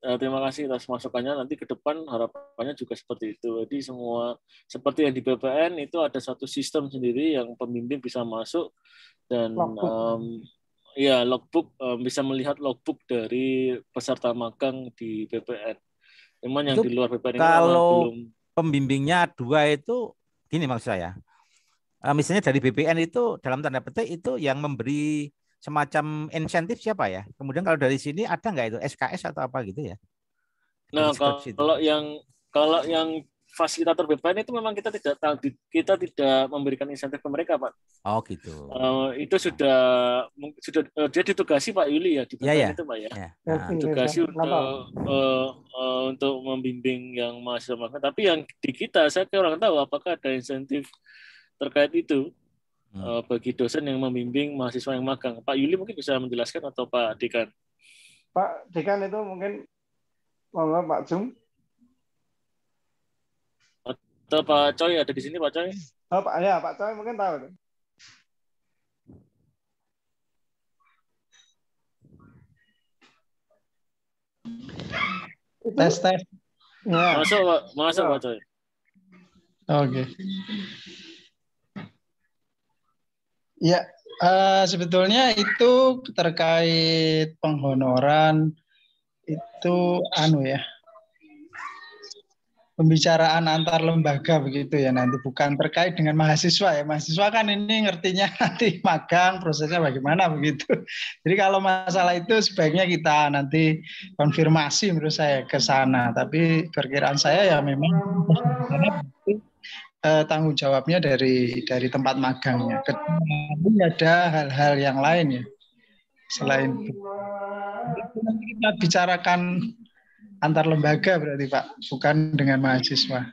Terima kasih atas masukannya. Nanti ke depan harapannya juga seperti itu. Jadi semua seperti yang di BPN itu ada satu sistem sendiri yang pembimbing bisa masuk dan ya logbook bisa melihat logbook dari peserta magang di BPN. Memang yang Itu di luar BPN ini memang kalau belum. Pembimbingnya 2 itu gini maksud saya. Misalnya dari BPN itu dalam tanda petik itu yang memberi semacam insentif siapa ya? Kemudian kalau dari sini ada nggak itu SKS atau apa gitu ya? Nah, kalau yang fasilitator BPN itu memang kita tidak memberikan insentif ke mereka, Pak. Oh gitu. Itu sudah dia ditugasi Pak Yuli ya di BPN itu, Pak ya. Ditugasi untuk membimbing yang mahasiswa magang. Tapi yang di kita saya kurang tahu apakah ada insentif terkait itu. Bagi dosen yang membimbing mahasiswa yang magang. Pak Yuli mungkin bisa menjelaskan atau Pak Dekan? Pak Dekan itu mungkin monggo Pak Jum. Atau Pak Coy ada di sini Pak Coy? Oh Pak ya Pak Coy mungkin tahu. Tes. Ya. Masuk Pak Coy. Oke. Ya, sebetulnya itu terkait penghonoran itu ya. Pembicaraan antar lembaga begitu ya nanti, bukan terkait dengan mahasiswa ya. Mahasiswa kan ini ngertinya nanti magang prosesnya bagaimana begitu. Jadi kalau masalah itu sebaiknya kita nanti konfirmasi menurut saya ke sana. Tapi perkiraan saya ya memang tanggung jawabnya dari tempat magangnya. Kecuali ada hal-hal yang lain ya selain itu. Nanti kita bicarakan antar lembaga berarti Pak, bukan dengan mahasiswa.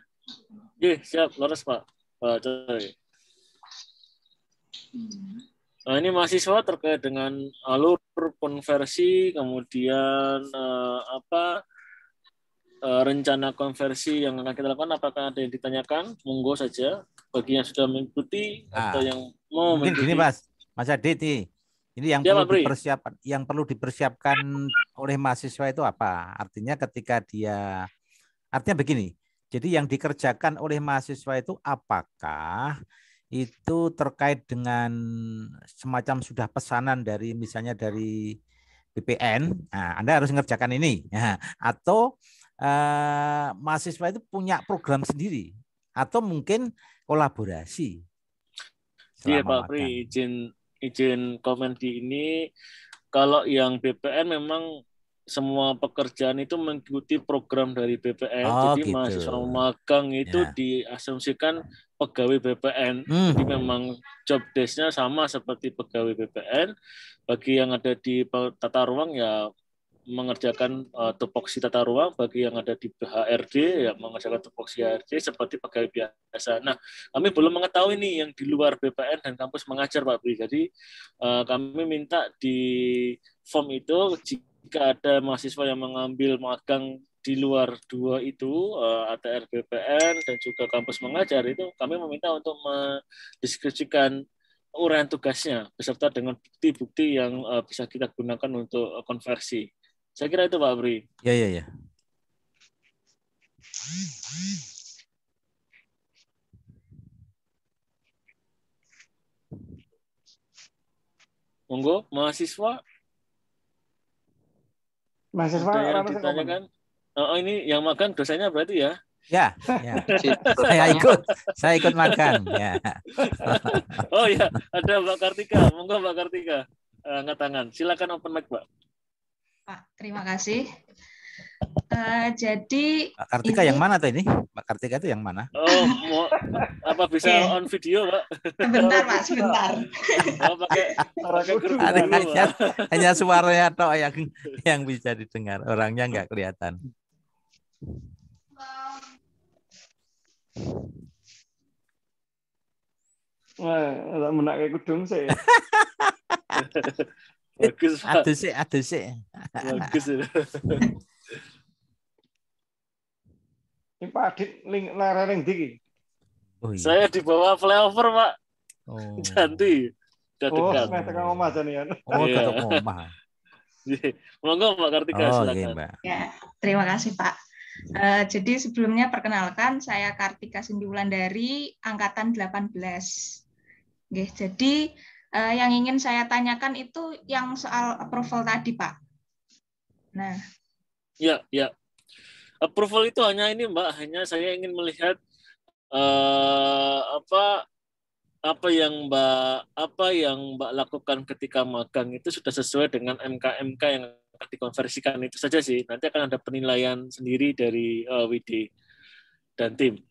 Iya, siap, lurus Pak. Coy. Nah, ini mahasiswa terkait dengan alur konversi, kemudian rencana konversi yang akan kita lakukan, apakah ada yang ditanyakan? Monggo saja bagi yang sudah mengikuti atau yang mau mungkin mengikuti. Gini Mas Adit, ini yang perlu dipersiapkan oleh mahasiswa itu apa? Artinya artinya begini. Jadi yang dikerjakan oleh mahasiswa itu apakah itu terkait dengan semacam sudah pesanan dari misalnya dari BPN, nah, Anda harus mengerjakan ini, ya. Atau mahasiswa itu punya program sendiri, atau mungkin kolaborasi. Iya Pak Pri, izin komen di ini. Kalau yang BPN memang semua pekerjaan itu mengikuti program dari BPN. Jadi gitu. mahasiswa magang itu diasumsikan pegawai BPN. Jadi memang job desk-nya sama seperti pegawai BPN. Bagi yang ada di tata ruang ya mengerjakan tupoksi tata ruang, bagi yang ada di HRD ya mengerjakan tupoksi HRD seperti pegawai biasa. Nah, kami belum mengetahui nih yang di luar BPN dan kampus mengajar Pak Bri. Jadi kami minta di form itu jika ada mahasiswa yang mengambil magang di luar 2 itu, ATR BPN dan juga kampus mengajar, itu kami meminta untuk mendeskripsikan uraian tugasnya beserta dengan bukti-bukti yang bisa kita gunakan untuk konversi. Saya kira itu Pak Bri. Ya. Monggo, mahasiswa. Ada yang ditanyakan? Oh, ini yang magang dosennya berarti ya? Ya. Saya ikut magang. Ya. Oh ya, ada Mbak Kartika. Monggo Mbak Kartika, angkat tangan. Silakan open mic Mbak. Pak, terima kasih. Jadi Mbak Kartika ini... yang mana tuh ini? Mbak Kartika itu yang mana? Oh, apa bisa on video, Pak? Sebentar, Pak, sebentar. Oh, pakai grup hanya suaranya toh yang bisa didengar, orangnya nggak kelihatan. Wah, menak kayak kudung sih. Bagus, Pak. Aduh sih. Bagus itu. Ini Pak Adit lereng diki. Oh iya. Saya di bawah flyover, Pak. Oh. Janti. Udah Oh, dekat. semeh tekan omah janian. Oh, Iya. tutup omah. Monggo Mbak Kartika, Oh, silakan. iya, Mbak. Ya, terima kasih Pak. Jadi sebelumnya perkenalkan saya Kartika Cindy Wulandari, angkatan 18. Oke, jadi yang ingin saya tanyakan itu yang soal approval tadi, Pak. Nah, Ya. Approval itu hanya ini, Mbak. Hanya saya ingin melihat apa yang Mbak lakukan ketika magang itu sudah sesuai dengan MK yang akan dikonversikan itu saja sih. Nanti akan ada penilaian sendiri dari WD dan tim.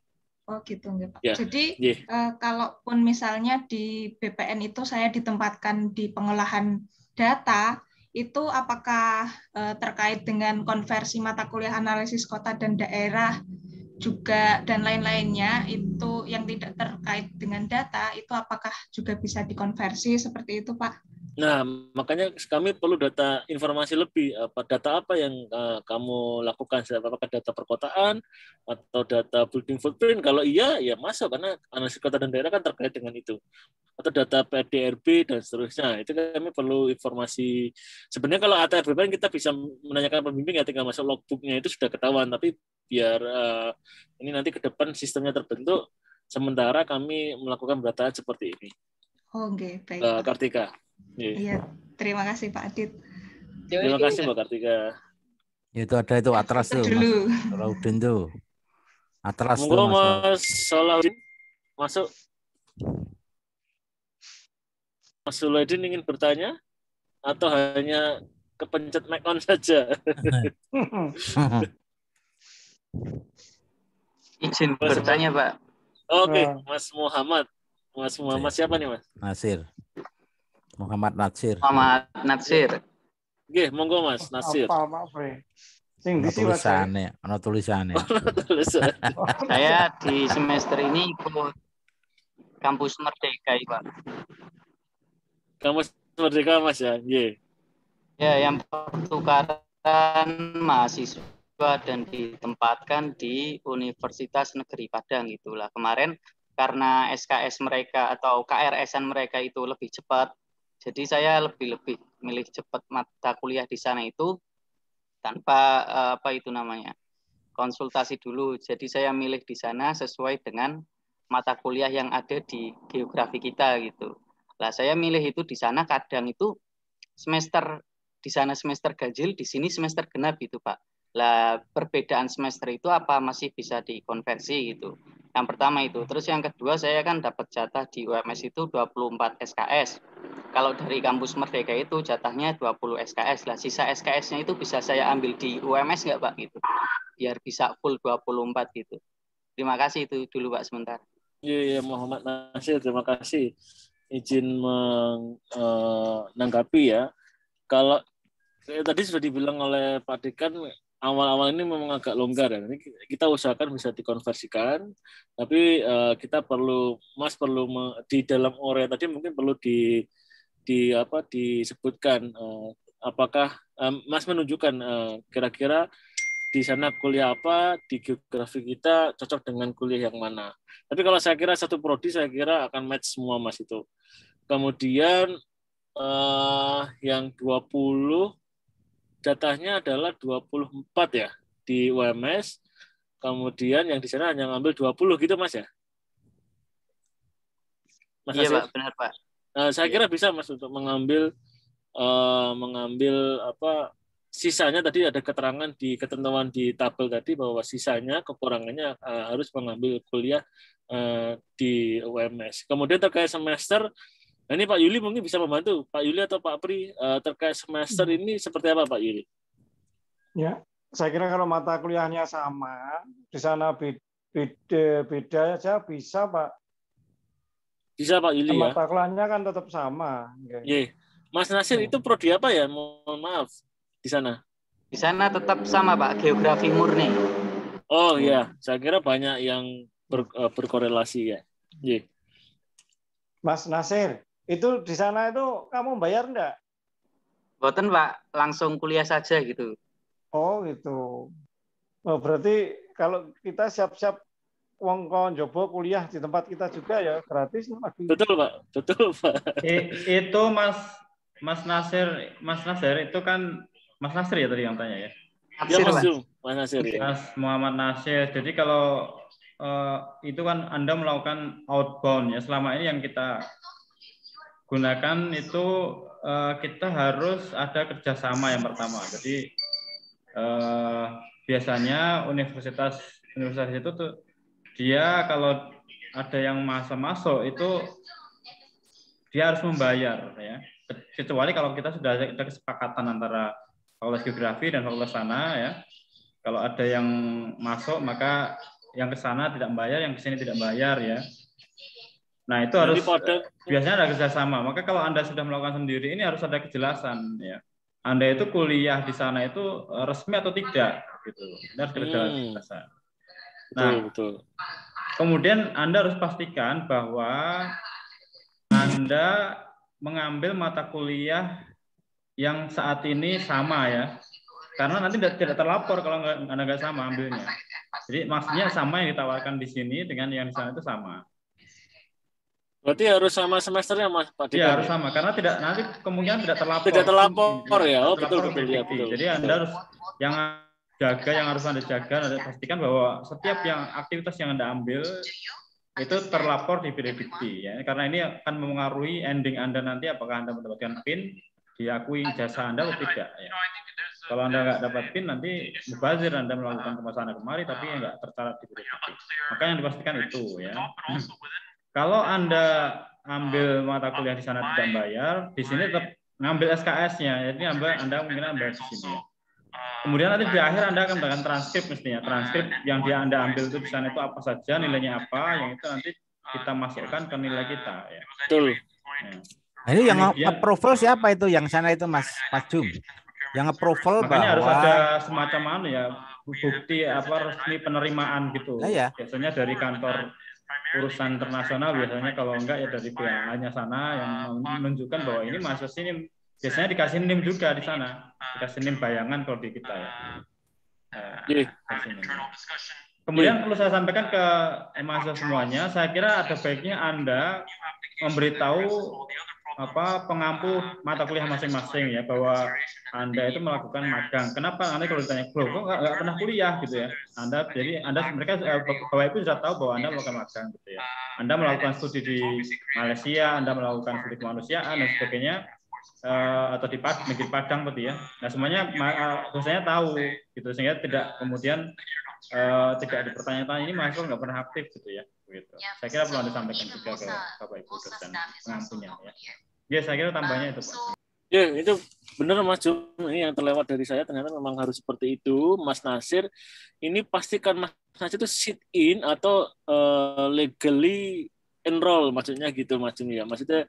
oh gitu nggak Pak. Ya. Jadi Yeah. kalaupun misalnya di BPN itu saya ditempatkan di pengolahan data, itu apakah terkait dengan konversi mata kuliah analisis kota dan daerah juga dan lain-lainnya itu yang tidak terkait dengan data itu apakah juga bisa dikonversi seperti itu Pak? Nah, makanya kami perlu data informasi lebih. Data apa yang kamu lakukan? Apakah data perkotaan atau data building footprint? Kalau iya, ya masuk karena analisis kota dan daerah kan terkait dengan itu. Atau data PDRB dan seterusnya. Itu kami perlu informasi. Sebenarnya kalau ATR BPN kita bisa menanyakan pembimbing ya tinggal masuk logbooknya itu sudah ketahuan. Tapi biar ini nanti ke depan sistemnya terbentuk, sementara kami melakukan pendataan seperti ini. Oh, oke, baik. Kartika. Iya, terima kasih Pak Adit. Terima kasih Mbak Kartika. Itu ada itu Atlas tuh, dulu. Mas Salahuddin tuh. Atlas tuh, Monggo Mas. Mas Salahuddin masuk. Mas Salahuddin ingin bertanya atau hanya kepencet mic on saja? Izin bertanya, Pak. Oke, Mas Muhammad. Mas Muhammad siapa nih, Mas? Nasir. Muhammad Natsir. Muhammad Natsir. Oke, monggo Mas Nasir. Apa Pak Fre? Sing Ono di sini tulisannya. Saya di semester ini ikut Kampus Merdeka, Pak. Kampus Merdeka, Mas ya? Iya. Ya, yang pertukaran mahasiswa dan ditempatkan di Universitas Negeri Padang itulah. Kemarin karena SKS mereka atau KRS-an mereka itu lebih cepat, jadi saya lebih milih cepat mata kuliah di sana itu tanpa konsultasi dulu. Jadi saya milih di sana sesuai dengan mata kuliah yang ada di geografi kita gitu. Lah saya milih itu di sana kadang itu semester di sana semester ganjil, di sini semester genap gitu Pak. Lah perbedaan semester itu apa masih bisa dikonversi gitu. Yang pertama itu. Terus yang kedua saya kan dapat jatah di UMS itu 24 SKS. Kalau dari kampus Merdeka itu jatahnya 20 SKS. Lah sisa SKS-nya itu bisa saya ambil di UMS nggak Pak gitu. Biar bisa full 24 gitu. Terima kasih itu dulu Pak sebentar. Iya, Muhammad Nasir, terima kasih. Izin menanggapi ya. Kalau tadi sudah dibilang oleh Pak Dekan, awal-awal ini memang agak longgar ya. Ini kita usahakan bisa dikonversikan, tapi kita perlu di dalam ORE tadi mungkin perlu disebutkan apakah Mas menunjukkan kira-kira di sana kuliah apa, di geografi kita cocok dengan kuliah yang mana. Tapi kalau saya kira satu prodi saya kira akan match semua Mas itu. Kemudian yang 20 datanya adalah 24 ya di UMS. Kemudian yang di sana hanya ngambil 20 gitu Mas ya? Mas iya Nasir? Pak, benar Pak. Saya kira bisa Mas untuk mengambil sisanya tadi ada keterangan di ketentuan di tabel tadi bahwa sisanya kekurangannya harus mengambil kuliah di UMS. Kemudian terkait semester, nah ini Pak Yuli mungkin bisa membantu. Pak Yuli atau Pak Pri terkait semester ini seperti apa Pak Yuli? Ya, saya kira kalau mata kuliahnya sama, di sana beda aja bisa Pak. Bisa Pak Yuli ya? Mata kuliahnya kan tetap sama. Iya. Mas Nasir itu prodi apa ya? Mohon maaf di sana. Di sana tetap sama Pak, geografi murni. Oh iya, saya kira banyak yang berkorelasi ya. Iya. Mas Nasir, itu di sana itu kamu bayar enggak? Boten Pak, langsung kuliah saja gitu. Oh gitu. Oh, berarti kalau kita siap-siap wong kon jobo kuliah di tempat kita juga ya gratis lagi. Betul Pak, betul Pak. Itu Mas Nasir itu kan Mas Nasir ya tadi yang tanya ya. Ya Mas Jum, Mas Nasir ya. Mas Muhammad Nasir. Jadi kalau itu kan Anda melakukan outbound ya. Selama ini yang kita gunakan itu kita harus ada kerjasama yang pertama. Jadi biasanya universitas itu tuh dia kalau ada yang masuk itu dia harus membayar ya. Kecuali kalau kita sudah ada kesepakatan antara Fakultas Geografi dan fakultas sana ya. Kalau ada yang masuk maka yang ke sana tidak membayar, yang ke sini tidak bayar ya. Nah, itu harus biasanya ada kerjasama. Maka kalau Anda sudah melakukan sendiri ini harus ada kejelasan ya. Anda itu kuliah di sana itu resmi atau tidak gitu. Ini harus ada kejelasan. Nah, betul. Kemudian Anda harus pastikan bahwa Anda mengambil mata kuliah yang saat ini sama ya. Karena nanti tidak terlapor kalau Anda nggak sama ambilnya. Jadi maksudnya sama yang ditawarkan di sini dengan yang di sana itu sama. Berarti harus sama semesternya Mas Pak Dekan? Iya harus sama karena tidak nanti kemungkinan tidak terlapor. Tidak terlapor ya. Oh betul ya, betul. Jadi Anda harus yang harus Anda jaga, Anda pastikan bahwa setiap yang aktivitas yang Anda ambil itu terlapor di Bidikti ya. Karena ini akan mempengaruhi ending Anda nanti apakah Anda mendapatkan PIN, diakui jasa Anda atau tidak ya. Kalau Anda nggak dapat PIN nanti mubazir Anda melakukan pemasaran kemari tapi nggak tercatat di Bidikti. Maka yang dipastikan itu ya. Kalau Anda ambil mata kuliah di sana tidak bayar, di sini tetap ngambil SKS-nya. Jadi Anda mungkin ambil di sini. Kemudian nanti di akhir Anda akan mendapatkan transkrip mestinya. Transkrip yang Anda ambil itu di sana itu apa saja, nilainya apa, yang itu nanti kita masukkan ke nilai kita. Ya. Betul. Nah, ini yang approval siapa itu yang sana itu Mas Jum? Yang approval makanya bahwa harus ada semacam mana ya bukti resmi penerimaan gitu. Ya. Biasanya dari kantor urusan internasional biasanya kalau enggak ya dari PA-nya sana yang menunjukkan bahwa ini mahasiswa sini biasanya dikasih NIM juga di sana, dikasih NIM bayangan kalau di kita ya. Kemudian perlu saya sampaikan ke mahasiswa semuanya, saya kira ada baiknya Anda memberitahu pengampu mata kuliah masing-masing ya bahwa Anda itu melakukan magang. Kenapa? Anda kalau ditanya, kok nggak pernah kuliah gitu ya. Mereka Bapak Ibu sudah tahu bahwa Anda melakukan magang gitu ya. Anda melakukan studi di Malaysia, Anda melakukan studi kemanusiaan dan sebagainya atau di negeri Padang gitu ya. Nah semuanya dosennya tahu gitu sehingga tidak kemudian tidak dipertanyakan ini mahasiswa nggak pernah aktif gitu ya. Begitu. Saya kira perlu disampaikan juga ke Bapak Ibu dosen pengampunya ya. Ya saya kira tambahnya itu Pak. Ya itu benar Mas Jum, ini yang terlewat dari saya ternyata memang harus seperti itu. Mas Nasir, ini pastikan Mas Nasir itu sit in atau legally enroll maksudnya gitu Mas Jum ya. Maksudnya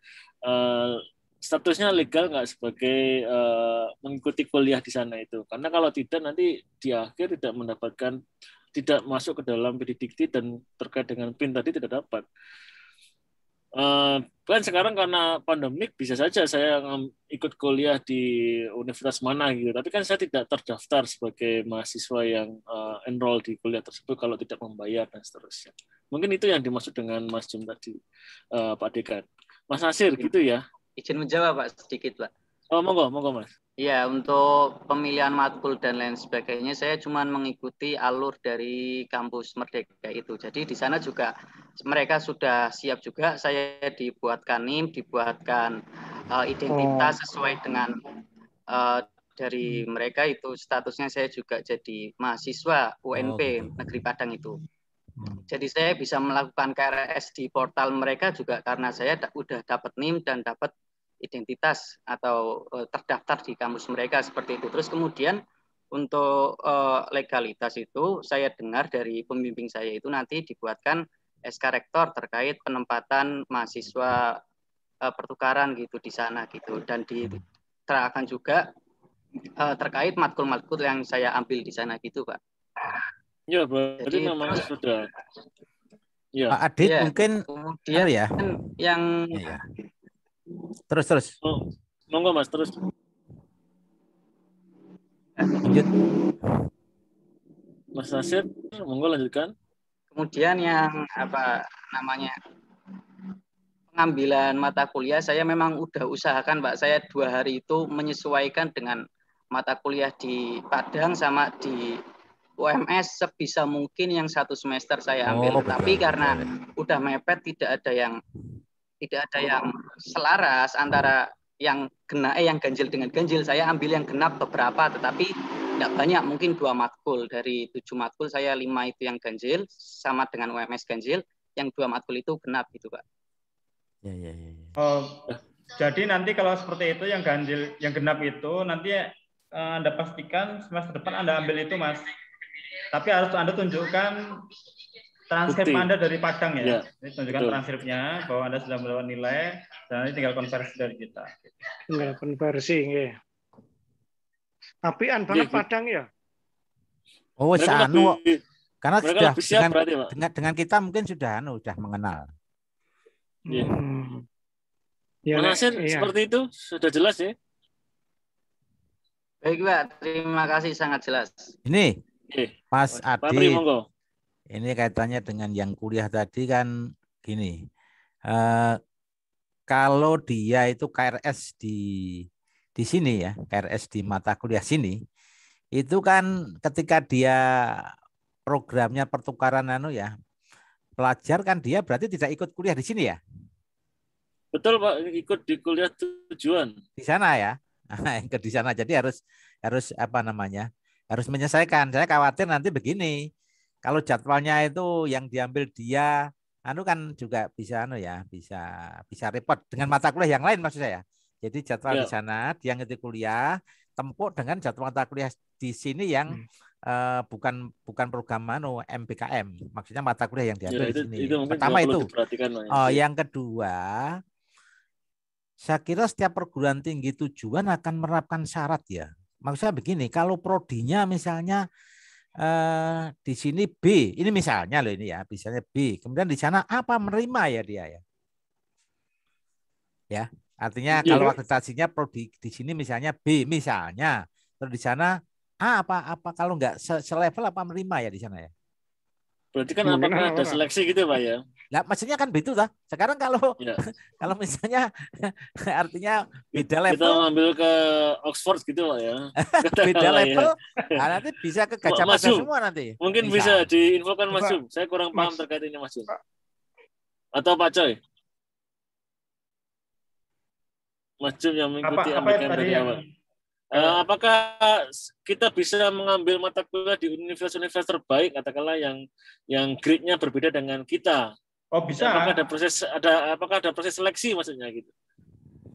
statusnya legal nggak sebagai mengikuti kuliah di sana itu. Karena kalau tidak nanti di akhir tidak masuk ke dalam Bidikti dan terkait dengan PIN tadi tidak dapat. Kan sekarang karena pandemik bisa saja saya ikut kuliah di universitas mana gitu, tapi kan saya tidak terdaftar sebagai mahasiswa yang enroll di kuliah tersebut kalau tidak membayar dan seterusnya. Mungkin itu yang dimaksud dengan Mas Jum tadi, Pak Dekan. Mas Nasir gitu ya. Izin menjawab Pak sedikit Pak. Oh monggo Mas. Ya, untuk pemilihan matkul dan lain sebagainya, saya cuma mengikuti alur dari kampus Merdeka itu. Jadi di sana juga mereka sudah siap juga. Saya dibuatkan NIM, dibuatkan identitas sesuai dengan dari mereka itu statusnya saya juga jadi mahasiswa UNP Negeri Padang itu. Jadi saya bisa melakukan KRS di portal mereka juga karena saya sudah dapat NIM dan dapat identitas atau terdaftar di kampus mereka seperti itu. Terus kemudian untuk legalitas itu saya dengar dari pembimbing saya itu nanti dibuatkan SK Rektor terkait penempatan mahasiswa pertukaran gitu di sana gitu dan diterangkan juga terkait matkul-matkul yang saya ambil di sana gitu Pak. Ya berarti memang sudah. Iya. Pak Adit Iya. mungkin Kemudian ya. yang Ya. Terus. Oh, monggo Mas, terus. Lanjut. Mas Nasir, monggo lanjutkan. kemudian yang apa namanya pengambilan mata kuliah saya memang udah usahakan Pak, saya 2 hari itu menyesuaikan dengan mata kuliah di Padang sama di UMS sebisa mungkin yang 1 semester saya ambil. Tapi karena udah mepet tidak ada yang selaras antara yang yang ganjil dengan ganjil. Saya ambil yang genap beberapa, tetapi tidak banyak, mungkin 2 matkul dari 7 matkul saya 5 itu yang ganjil sama dengan UMS ganjil, yang 2 matkul itu genap gitu Pak. Ya. Oh, jadi nanti kalau seperti itu yang ganjil, yang genap itu nanti Anda pastikan semester depan Anda ambil itu Mas. Tapi harus Anda tunjukkan transkrip Bukti. Anda dari Padang ya. Jadi tunjukkan Betul. transkripnya bahwa Anda sudah mendapat nilai dan nanti tinggal konversi dari kita. Tinggal konversi nggih. Apian banget Padang ya. Oh, Mereka anu lebih- karena mereka sudah lebih siap berarti, Pak. dengan kita mungkin sudah mengenal. Iya. Ya, Mas Nasir, iya. seperti itu sudah jelas ya? Baik Pak, terima kasih sangat jelas. Ini Oke. Mas Pak Pri, Adit, monggo. ini kaitannya dengan yang kuliah tadi kan gini. Kalau dia itu KRS di sini ya, KRS di mata kuliah sini, itu kan ketika dia programnya pertukaran pelajar kan dia berarti tidak ikut kuliah di sini ya, Betul Pak, ikut di kuliah tujuan. di sana ya. Ikut di sana, jadi harus harus menyelesaikan. Saya khawatir nanti begini, kalau jadwalnya itu yang diambil dia, kan juga bisa bisa repot dengan mata kuliah yang lain maksud saya. Jadi jadwal Ya. di sana dia ngikuti kuliah, tempuk dengan jadwal mata kuliah di sini yang bukan program MBKM, maksudnya mata kuliah yang diambil Ya, di sini. itu mungkin Pertama juga perlu itu. diperhatikan, Pak. Yang kedua, saya kira setiap perguruan tinggi tujuan akan menerapkan syarat ya. Maksudnya begini, kalau prodinya misalnya di sini B, ini misalnya loh ini ya, misalnya B, kemudian di sana apa menerima ya dia ya. Ya, artinya Iya. kalau akreditasinya prodi di sini misalnya B misalnya, terus di sana A apa kalau enggak selevel apa menerima ya di sana ya. Berarti kan apakah ada seleksi gitu Pak ya? Lah maksudnya kan begitu lah. Sekarang kalau Ya. kalau misalnya artinya beda Kita level, ngambil ke Oxford gitu Pak ya. beda level, Ya. nanti bisa ke Gajah Mada Mas Jum, semua nanti. mungkin bisa diinfokan Mas Coba. Jum. Saya kurang paham Mas. terkait ini Mas Jum. Atau Pak Coy? Mas Jum yang mengikuti Apa MBKM tadi dari yang awal. Apakah kita bisa mengambil mata kuliah di universitas terbaik, katakanlah yang grade-nya berbeda dengan kita? Oh bisa. Apakah ada proses seleksi maksudnya gitu?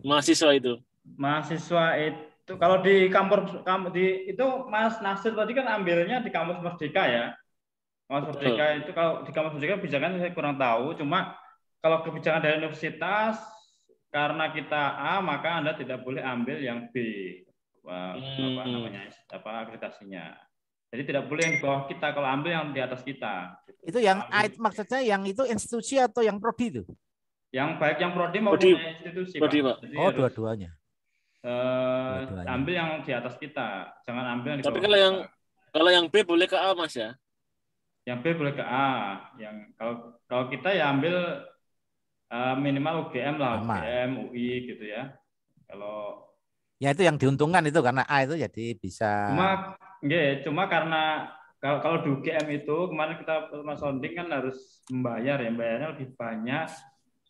Mahasiswa itu. Mahasiswa itu kalau di kampus itu Mas Nasir tadi kan ambilnya di kampus Merdeka ya. Kampus Merdeka itu kalau di kampus Merdeka kebijakan saya kurang tahu, cuma kalau kebijakan dari universitas karena kita A maka Anda tidak boleh ambil yang B. Akreditasinya. Jadi tidak boleh yang di bawah kita, kalau ambil yang di atas kita. Itu yang A maksudnya yang itu institusi atau yang prodi itu? Yang baik yang prodi maupun institusi. Prodi, Pak. Jadi Oh, dua-duanya. Ambil yang di atas kita, jangan ambil yang di bawah. Tapi kalau yang B boleh ke A Mas ya? Yang B boleh ke A. Yang kalau kita ya ambil minimal UGM lah, UGM, UI gitu ya. Kalau ya itu yang diuntungkan itu karena A itu jadi bisa. Cuma karena kalau di UGM itu kemarin kita sounding kan harus membayar ya, bayarnya lebih banyak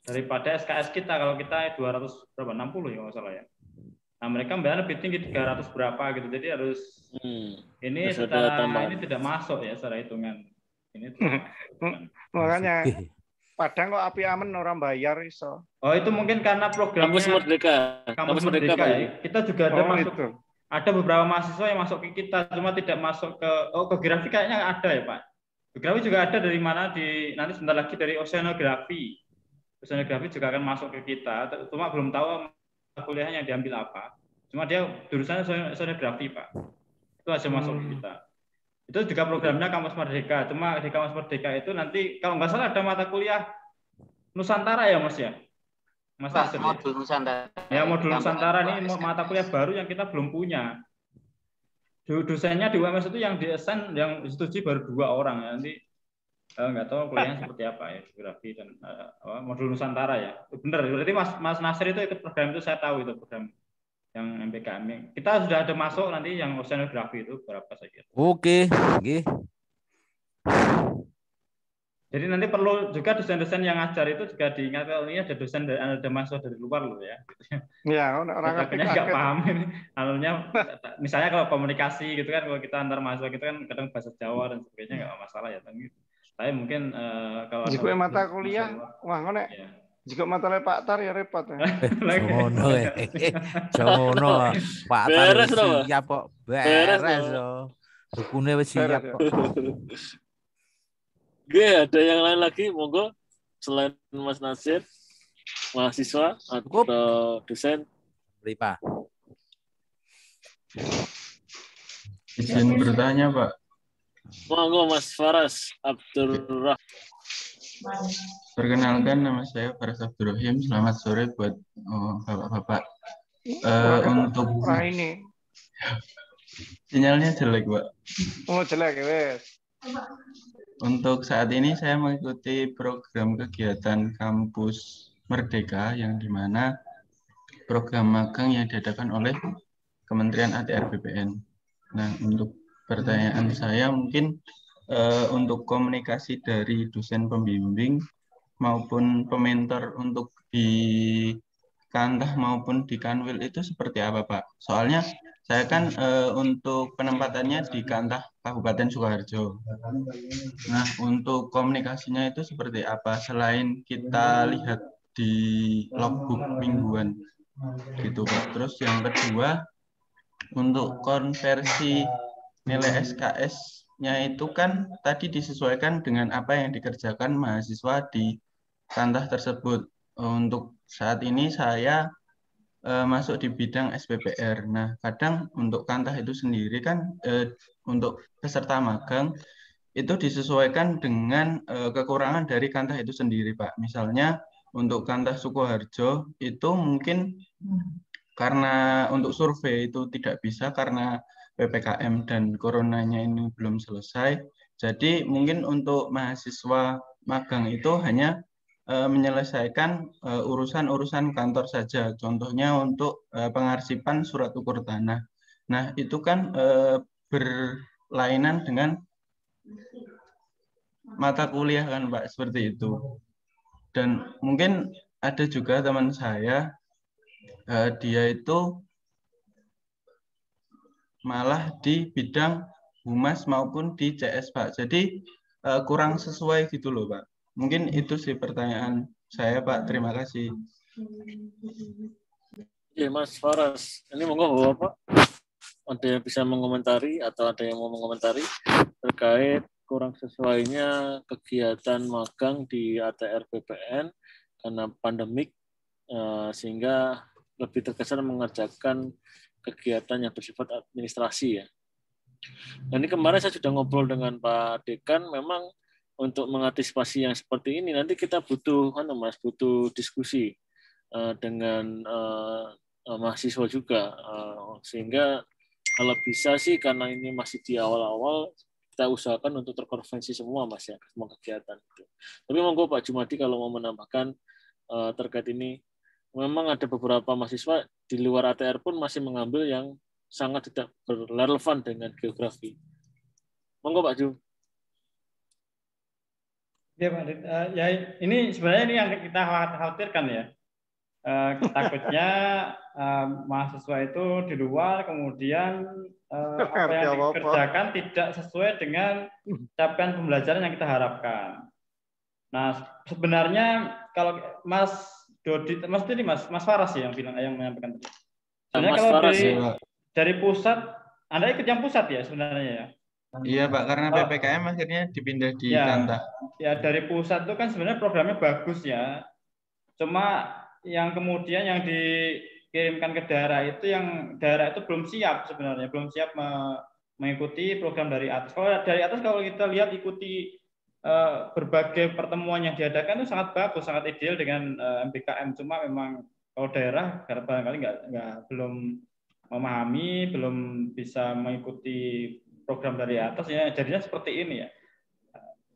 daripada SKS kita. Kalau kita 200 berapa 60 ya kalau salah ya. Nah mereka bayar lebih tinggi 300 berapa gitu. Jadi harus ini secara ini tidak masuk ya secara hitungan. Ini makanya Padang kok api aman orang bayar iso. Oh itu mungkin karena programnya Kampus Merdeka ya. Kita juga ada masuk itu. Ada beberapa mahasiswa yang masuk ke kita, cuma tidak masuk ke geografi kayaknya ada ya Pak. Geografi juga ada dari mana nanti sebentar lagi dari oceanografi. Oceanografi juga akan masuk ke kita, cuma belum tahu kuliahnya diambil apa. Cuma dia jurusannya oceanografi Pak. Itu aja masuk ke kita. Itu juga programnya Kampus Merdeka. Cuma di Kampus Merdeka itu nanti kalau nggak salah ada mata kuliah Nusantara ya Mas ya? Mas Pak, Nasir, modul Nusantara. ya modul Nusantara ini mata kuliah baru yang kita belum punya. Dosennya di UMS itu yang di-assign, yang disetujui baru 2 orang ya. Nanti nggak tahu kuliahnya seperti apa ya, geografi dan modul Nusantara ya. Benar, berarti Mas Nasir itu ikut program itu, saya tahu itu program yang MPKM. Kita sudah ada masuk nanti yang oceanografi itu berapa saja. Oke, oke. Jadi nanti perlu juga dosen-dosen yang ngajar itu juga diingat, kalau ini ada dosen ada mahasiswa dari luar loh ya. Ya, orang akhirnya nggak paham ini. Anunya, misalnya kalau komunikasi gitu kan, kalau kita antar mahasiswa gitu kan kadang bahasa Jawa dan sebagainya nggak masalah ya. Tapi mungkin kalau jika mata kuliah, wah ngono. Jika mata Pak Tar ya repot ya. Jono Jono Pak Tar siap kok, beres loh. Bukunya wis siap kok. Oke, ada yang lain lagi? Monggo, selain Mas Nasir, mahasiswa atau dosen? Pak. Izin bertanya, Pak. Monggo, Mas Faras Abdurrahim. Perkenalkan, nama saya Faras Abdurrahim. Selamat sore buat bapak-bapak. Untuk ini sinyalnya jelek, Pak. Oh, jelek ya, wes. Untuk saat ini saya mengikuti program kegiatan Kampus Merdeka yang dimana program magang yang diadakan oleh Kementerian ATR BPN. Nah, untuk pertanyaan saya mungkin untuk komunikasi dari dosen pembimbing maupun pementor untuk di Kantah maupun di Kanwil itu seperti apa, Pak? Soalnya saya kan untuk penempatannya di Kantah Kabupaten Sukoharjo. Nah, untuk komunikasinya itu seperti apa? Selain kita lihat di logbook mingguan, gitu, Pak. Terus yang kedua, untuk konversi nilai SKS-nya itu kan tadi disesuaikan dengan apa yang dikerjakan mahasiswa di Kantah tersebut. Untuk saat ini saya masuk di bidang SPPR. Nah, kadang untuk Kantah itu sendiri kan untuk peserta magang itu disesuaikan dengan kekurangan dari Kantah itu sendiri, Pak. Misalnya untuk Kantah Sukoharjo itu mungkin karena untuk survei itu tidak bisa karena PPKM dan coronanya ini belum selesai. Jadi mungkin untuk mahasiswa magang itu hanya menyelesaikan urusan-urusan kantor saja. Contohnya untuk pengarsipan surat ukur tanah. Nah, itu kan berlainan dengan mata kuliah kan, Pak, seperti itu. Dan mungkin ada juga teman saya, dia itu malah di bidang humas maupun di CS, Pak. Jadi kurang sesuai gitu loh, Pak. Mungkin itu sih pertanyaan saya, Pak. Terima kasih. Ya, Mas Faras. Ini monggo Bapak. Ada yang bisa mengomentari atau ada yang mau mengomentari terkait kurang sesuainya kegiatan magang di ATR BPN karena pandemik sehingga lebih terkesan mengerjakan kegiatan yang bersifat administrasi ya. Dan ini kemarin saya sudah ngobrol dengan Pak Dekan, memang untuk mengantisipasi yang seperti ini nanti kita butuh diskusi dengan mahasiswa juga sehingga kalau bisa sih karena ini masih di awal-awal kita usahakan untuk terkonvensi semua Mas ya, semua kegiatan itu. Tapi monggo Pak Jumadi kalau mau menambahkan terkait ini, memang ada beberapa mahasiswa di luar ATR pun masih mengambil yang sangat tidak berrelevan dengan geografi. Monggo Pak Jum. Ya Pak, ya ini sebenarnya ini yang kita khawatirkan ya. Takutnya mahasiswa itu di luar kemudian apa yang dikerjakan tidak sesuai dengan capaian pembelajaran yang kita harapkan. Nah, sebenarnya kalau Mas Dodi, Mas Faras ya yang menyampaikan tadi. Sebenarnya kalau dari pusat, Anda ikut yang pusat ya sebenarnya ya? Iya Pak, karena PPKM akhirnya dipindah di Kantah. Ya dari pusat itu kan sebenarnya programnya bagus ya. Cuma yang kemudian yang dikirimkan ke daerah itu belum siap sebenarnya, belum siap mengikuti program dari atas. Kalau dari atas, kalau kita lihat ikuti berbagai pertemuan yang diadakan itu sangat bagus, sangat ideal dengan MBKM. Cuma memang kalau daerah barangkali belum memahami, belum bisa mengikuti program dari atas, ya jadinya seperti ini ya.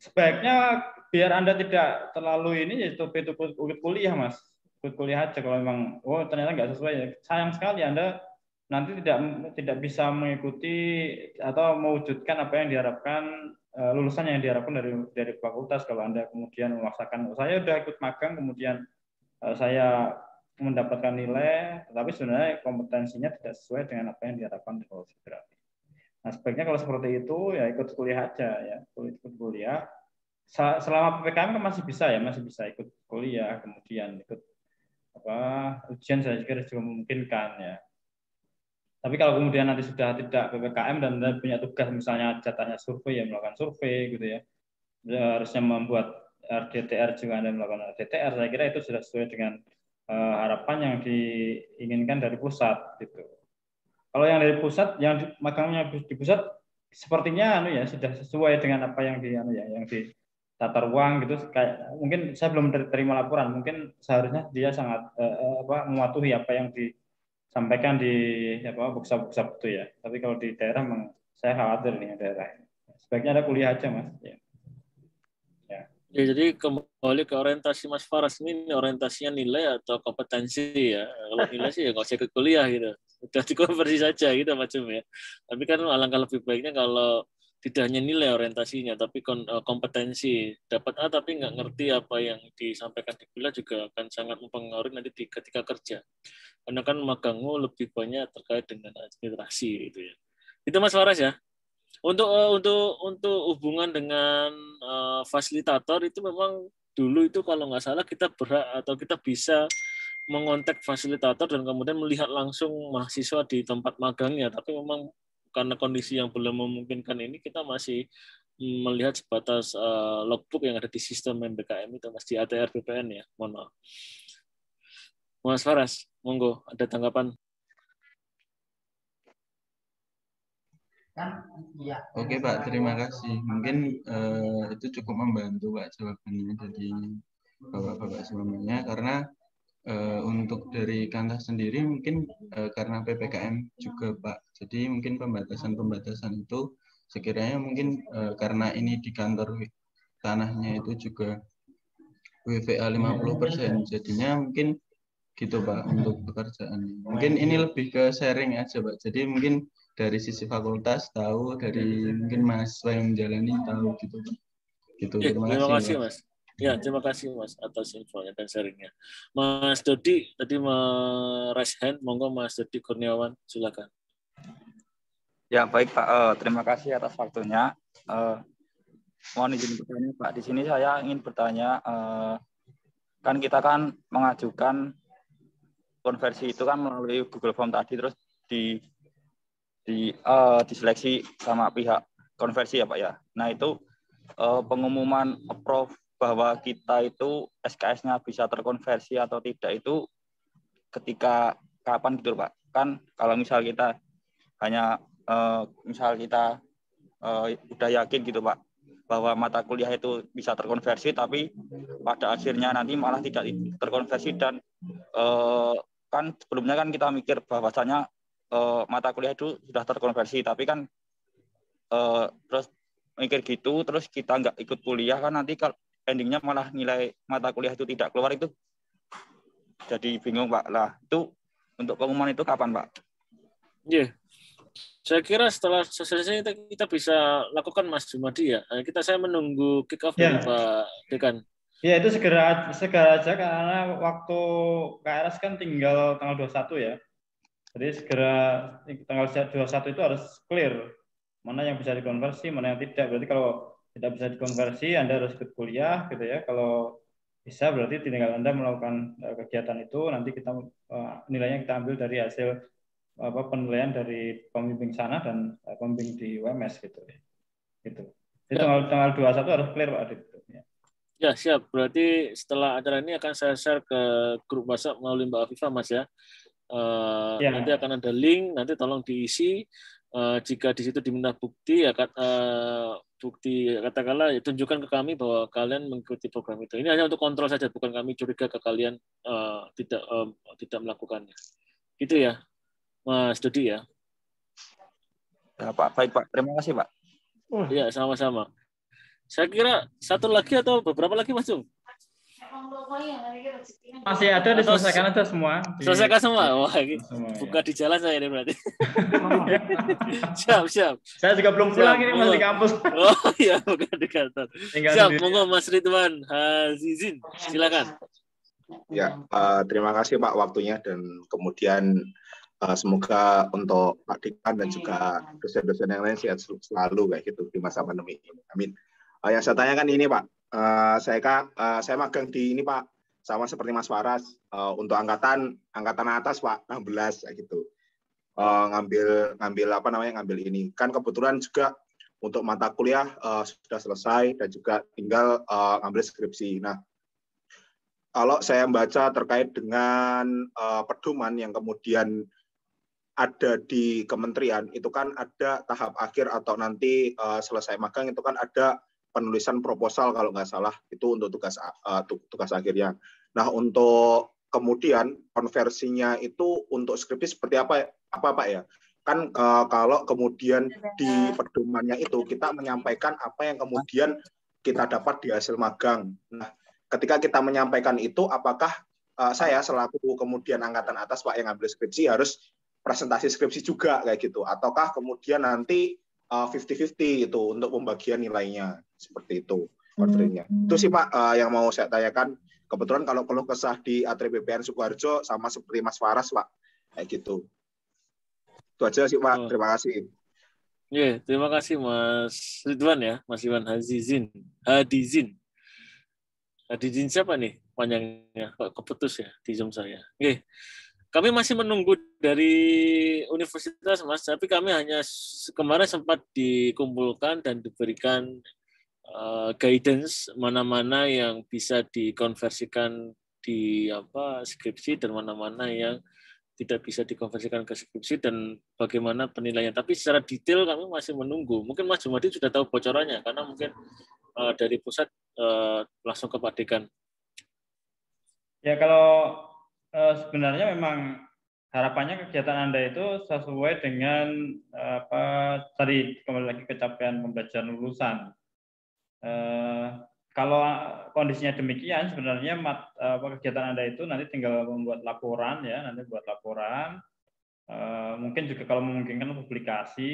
Sebaiknya biar Anda tidak terlalu ini, ya ikut kuliah, Mas. Ikut kuliah aja kalau memang ternyata nggak sesuai, ya sayang sekali Anda nanti tidak bisa mengikuti atau mewujudkan apa yang diharapkan, lulusan yang diharapkan dari fakultas. Kalau Anda kemudian memaksakan, saya udah ikut magang kemudian saya mendapatkan nilai, tetapi sebenarnya kompetensinya tidak sesuai dengan apa yang diharapkan di fotografi. Nah, sebaiknya kalau seperti itu ya ikut kuliah aja ya, ikut kuliah. Selama PPKM kan masih bisa ikut kuliah, kemudian ikut ujian, saya kira juga memungkinkan ya. Tapi kalau kemudian nanti sudah tidak PPKM dan punya tugas misalnya jatahnya survei, ya melakukan survei gitu ya, harusnya membuat RDTR juga Anda melakukan RDTR, saya kira itu sudah sesuai dengan harapan yang diinginkan dari pusat gitu. Kalau yang dari pusat, yang magangnya di pusat sepertinya sudah sesuai dengan apa yang di tata ruang gitu. Kayak mungkin saya belum terima laporan, mungkin seharusnya dia sangat mematuhi apa yang disampaikan di workshop itu ya. Tapi kalau di daerah memang saya khawatir nih daerah ini. Sebaiknya ada kuliah aja, Mas. Ya, jadi kembali ke orientasi Mas Faras, ini orientasinya nilai atau kompetensi ya. Kalau nilai sih ya nggak usah ke kuliah gitu. Udah dikonversi saja gitu macam ya. Tapi kan alangkah lebih baiknya kalau tidak hanya nilai orientasinya, tapi kompetensi. Dapat A tapi nggak ngerti apa yang disampaikan di kuliah juga akan sangat mempengaruhi nanti ketika kerja. Karena kan magangmu lebih banyak terkait dengan administrasi gitu ya. Itu Mas Faras ya. Untuk hubungan dengan fasilitator itu memang dulu itu kalau nggak salah kita berhak atau kita bisa mengontak fasilitator dan kemudian melihat langsung mahasiswa di tempat magangnya. Tapi memang karena kondisi yang belum memungkinkan ini, kita masih melihat sebatas logbook yang ada di sistem MBKM itu, Mas, di ATR BPN ya. Mohon maaf. Mas Faras, monggo ada tanggapan. Oke Pak, terima kasih. Mungkin itu cukup membantu Pak jawabannya dari Bapak-Bapak semuanya, karena untuk dari Kantas sendiri mungkin karena PPKM juga Pak, jadi mungkin pembatasan itu sekiranya mungkin karena ini di kantor tanahnya itu juga WVA 50%, jadinya mungkin gitu Pak untuk pekerjaan. Mungkin ini lebih ke sharing aja Pak, jadi mungkin dari sisi fakultas tahu, dari mungkin mahasiswa yang menjalani tahu gitu Pak. Gitu. Terima kasih Mas. Ya, terima kasih Mas atas infonya dan sharingnya. Mas Dodi tadi raise hand, monggo Mas Dodi Kurniawan, silakan. Ya baik Pak, terima kasih atas waktunya. Mohon izin bertanya Pak, di sini saya ingin bertanya, kan kita kan mengajukan konversi itu kan melalui Google Form tadi, terus diseleksi sama pihak konversi ya Pak ya. Nah itu pengumuman approve bahwa kita itu SKS-nya bisa terkonversi atau tidak itu ketika kapan gitu Pak? Kan kalau misal kita hanya udah yakin gitu Pak bahwa mata kuliah itu bisa terkonversi, tapi pada akhirnya nanti malah tidak terkonversi, dan kan sebelumnya kan kita mikir bahwasanya mata kuliah itu sudah terkonversi, tapi kan terus mikir gitu, terus kita nggak ikut kuliah, kan nanti kalau endingnya malah nilai mata kuliah itu tidak keluar, itu jadi bingung Pak. Lah itu untuk pengumuman itu kapan Pak? Iya, saya kira setelah selesai kita bisa lakukan Mas Jumadi ya. Saya menunggu kick off dari Pak Dekan. Ya itu segera aja, karena waktu KRS kan tinggal tanggal 21 ya. Jadi segera tanggal 21 itu harus clear mana yang bisa dikonversi, mana yang tidak. Berarti kalau tidak bisa dikonversi, Anda harus ikut kuliah gitu ya. Kalau bisa berarti tinggal Anda melakukan kegiatan itu, nanti kita nilainya kita ambil dari hasil penilaian dari pembimbing sana dan pembimbing di UMS gitu. Gitu. Jadi tanggal 21 harus clear Pak Adit. Ya siap. Berarti setelah acara ini akan saya share ke grup WhatsApp melalui Mbak Afifah Mas ya. Nanti akan ada link, nanti tolong diisi jika di situ diminta bukti ya bukti katakanlah ya, tunjukkan ke kami bahwa kalian mengikuti program itu. Ini hanya untuk kontrol saja, bukan kami curiga ke kalian tidak melakukannya. Gitu ya, Mas Dodi ya. Ya, Pak. Baik, Pak. Terima kasih, Pak. Iya, sama-sama. Saya kira satu lagi atau beberapa lagi, Mas Jung? Masih ada, diselesaikan aja semua. Selesaikan semua. Wah, ini semua, buka ya. di jalan saya ini berarti. Siap. Saya juga belum pulang ini, masih di kampus. Oh iya, bukan di kantor. Siap, sendiri. monggo Mas Ridwan Hazizin, silakan. Ya, terima kasih Pak waktunya, dan kemudian semoga untuk Pak Dekan dan juga dosen-dosen yang lain sehat selalu kayak gitu di masa pandemi ini. Amin. Yang saya tanyakan ini Pak, saya magang di ini Pak, sama seperti Mas Faras, untuk angkatan atas Pak, 16 kayak gitu. Ngambil ini. Kan kebetulan juga untuk mata kuliah sudah selesai dan juga tinggal ngambil skripsi. Nah, kalau saya membaca terkait dengan pedoman yang kemudian ada di kementerian, itu kan ada tahap akhir atau nanti selesai magang itu kan ada penulisan proposal kalau nggak salah, itu untuk tugas akhirnya. Nah, untuk kemudian konversinya itu untuk skripsi seperti apa Pak ya? Kan kalau kemudian di pedomannya itu kita menyampaikan apa yang kemudian kita dapat di hasil magang. Nah, ketika kita menyampaikan itu, apakah saya selaku kemudian angkatan atas Pak yang ambil skripsi harus presentasi skripsi juga kayak gitu, ataukah kemudian nanti 50-50 itu untuk pembagian nilainya, seperti itu konferensinya. Itu sih Pak yang mau saya tanyakan. Kebetulan kalau keluh kesah di Atri BPN Sukoharjo sama seperti Mas Faras Pak, kayak gitu. Itu aja sih Pak. Terima kasih. Iya, terima kasih Mas Ridwan ya, Mas Iwan Hadizin siapa nih panjangnya? Kok keputus ya di Zoom saya. Oke. Kami masih menunggu dari universitas Mas, tapi kami hanya kemarin sempat dikumpulkan dan diberikan guidance mana-mana yang bisa dikonversikan di skripsi dan mana-mana yang tidak bisa dikonversikan ke skripsi dan bagaimana penilaiannya. Tapi secara detail kami masih menunggu. Mungkin Mas Jumadi sudah tahu bocorannya karena mungkin dari pusat langsung ke Pak Dekan. Ya, kalau sebenarnya memang harapannya kegiatan Anda itu sesuai dengan tadi kembali lagi capaian pembelajaran lulusan. Kalau kondisinya demikian, sebenarnya kegiatan Anda itu nanti tinggal membuat laporan ya, mungkin juga kalau memungkinkan publikasi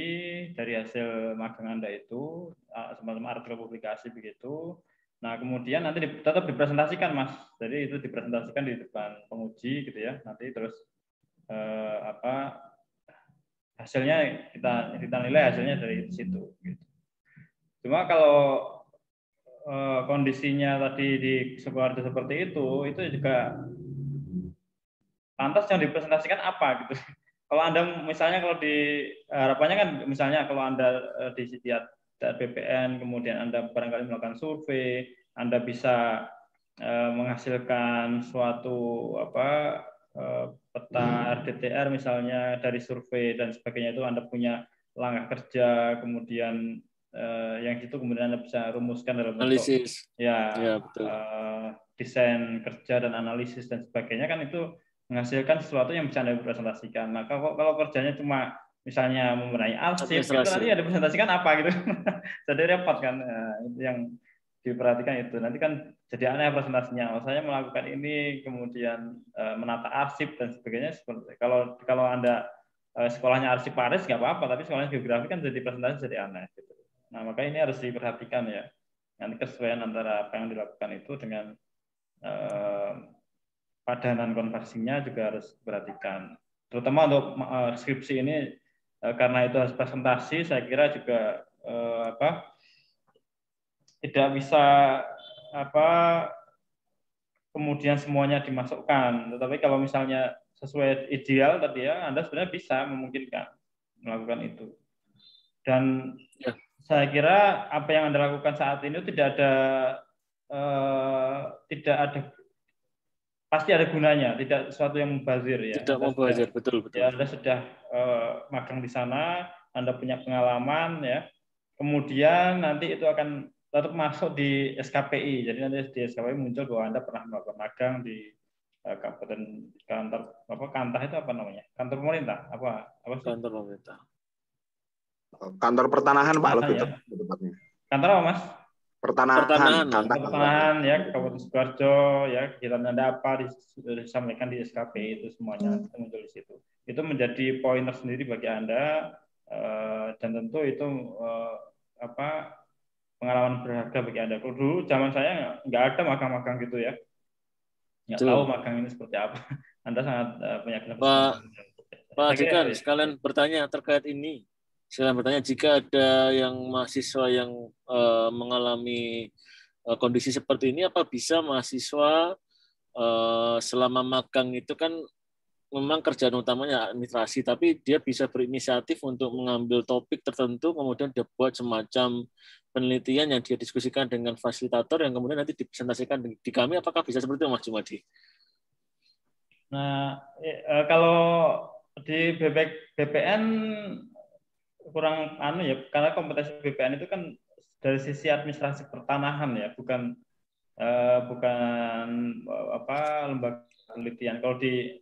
dari hasil magang Anda itu, semacam artikel publikasi begitu. Nah, kemudian nanti tetap dipresentasikan, Mas. Jadi itu dipresentasikan di depan penguji gitu ya. Nanti terus hasilnya kita nilai hasilnya dari situ. Gitu. Cuma kalau kondisinya tadi di Sukoharjo seperti itu juga lantas yang dipresentasikan apa gitu. Kalau Anda misalnya harapannya kan misalnya kalau Anda di BPN, kemudian Anda barangkali melakukan survei, Anda bisa menghasilkan suatu peta RDTR misalnya dari survei dan sebagainya, itu Anda punya langkah kerja, kemudian yang itu kemudian Anda bisa rumuskan dalam analisis, betul. Desain kerja dan analisis dan sebagainya, kan itu menghasilkan sesuatu yang bisa Anda presentasikan. Nah, kalau kerjanya cuma misalnya membenahi arsip, gitu, nanti ada presentasikan apa gitu. Jadi repot kan. Itu yang diperhatikan itu. Nanti kan jadi aneh presentasinya. Saya melakukan ini, kemudian menata arsip dan sebagainya. Seperti kalau Anda sekolahnya arsiparis nggak apa-apa, tapi sekolahnya geografi kan jadi presentasi jadi aneh. Gitu. Nah, maka ini harus diperhatikan ya. Nanti kesesuaian antara apa yang dilakukan itu dengan padanan konversinya juga harus diperhatikan. Terutama untuk skripsi ini, karena itu harus presentasi, saya kira juga tidak bisa kemudian semuanya dimasukkan. Tetapi kalau misalnya sesuai ideal tadi ya, Anda sebenarnya bisa memungkinkan melakukan itu. Dan saya kira apa yang Anda lakukan saat ini tidak ada pasti ada gunanya, tidak sesuatu yang mubazir ya. Tidak mubazir, betul. Ya, Anda sudah magang di sana, Anda punya pengalaman ya, kemudian nanti itu akan tetap masuk di SKPI. Jadi nanti di SKPI muncul bahwa Anda pernah melakukan magang di kabupaten kantor apa Kantah itu apa namanya? Kantor pemerintah apa sih? Kantor pemerintah. Kantor pertanahan Pak lebih tepatnya. Kantor apa Mas? Pertanahan ya, Kabupaten Sidoarjo ya, kegiatan Anda apa disampaikan di SKPI itu semuanya nanti muncul di situ. Itu menjadi poin tersendiri bagi Anda dan tentu itu pengalaman berharga bagi Anda. Kalau dulu zaman saya nggak ada magang-magang gitu ya, nggak tahu magang ini seperti apa. Anda sangat punya Pak Dekan, sekalian bertanya terkait ini. Sekalian bertanya, jika ada yang mahasiswa yang mengalami kondisi seperti ini, apa bisa mahasiswa selama magang itu kan memang kerjaan utamanya administrasi, tapi dia bisa berinisiatif untuk mengambil topik tertentu, kemudian dia buat semacam penelitian yang dia diskusikan dengan fasilitator yang kemudian nanti dipresentasikan di kami. Apakah bisa seperti itu, Mas Jumadi? Nah, kalau di BPN kurang ya, karena kompetensi BPN itu kan dari sisi administrasi pertanahan ya, bukan lembaga penelitian. Kalau di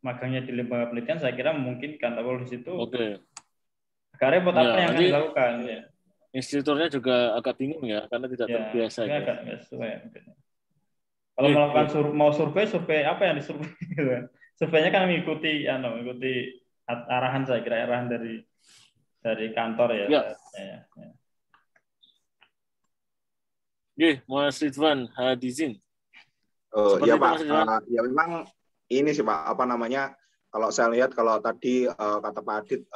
magangnya di lembaga penelitian saya kira memungkinkan, kalau di situ agak repot apa yang akan dilakukan ya. Instituturnya juga agak bingung ya karena tidak terbiasa ya. Agak sesuai. Kalau melakukan survei apa yang disurvei gitu kan. Surveinya kan mengikuti arahan, saya kira arahan dari kantor ya. Mas Ridwan Hadizin. Ya Pak, ya memang ini sih Pak, kalau saya lihat kalau tadi kata Pak Adit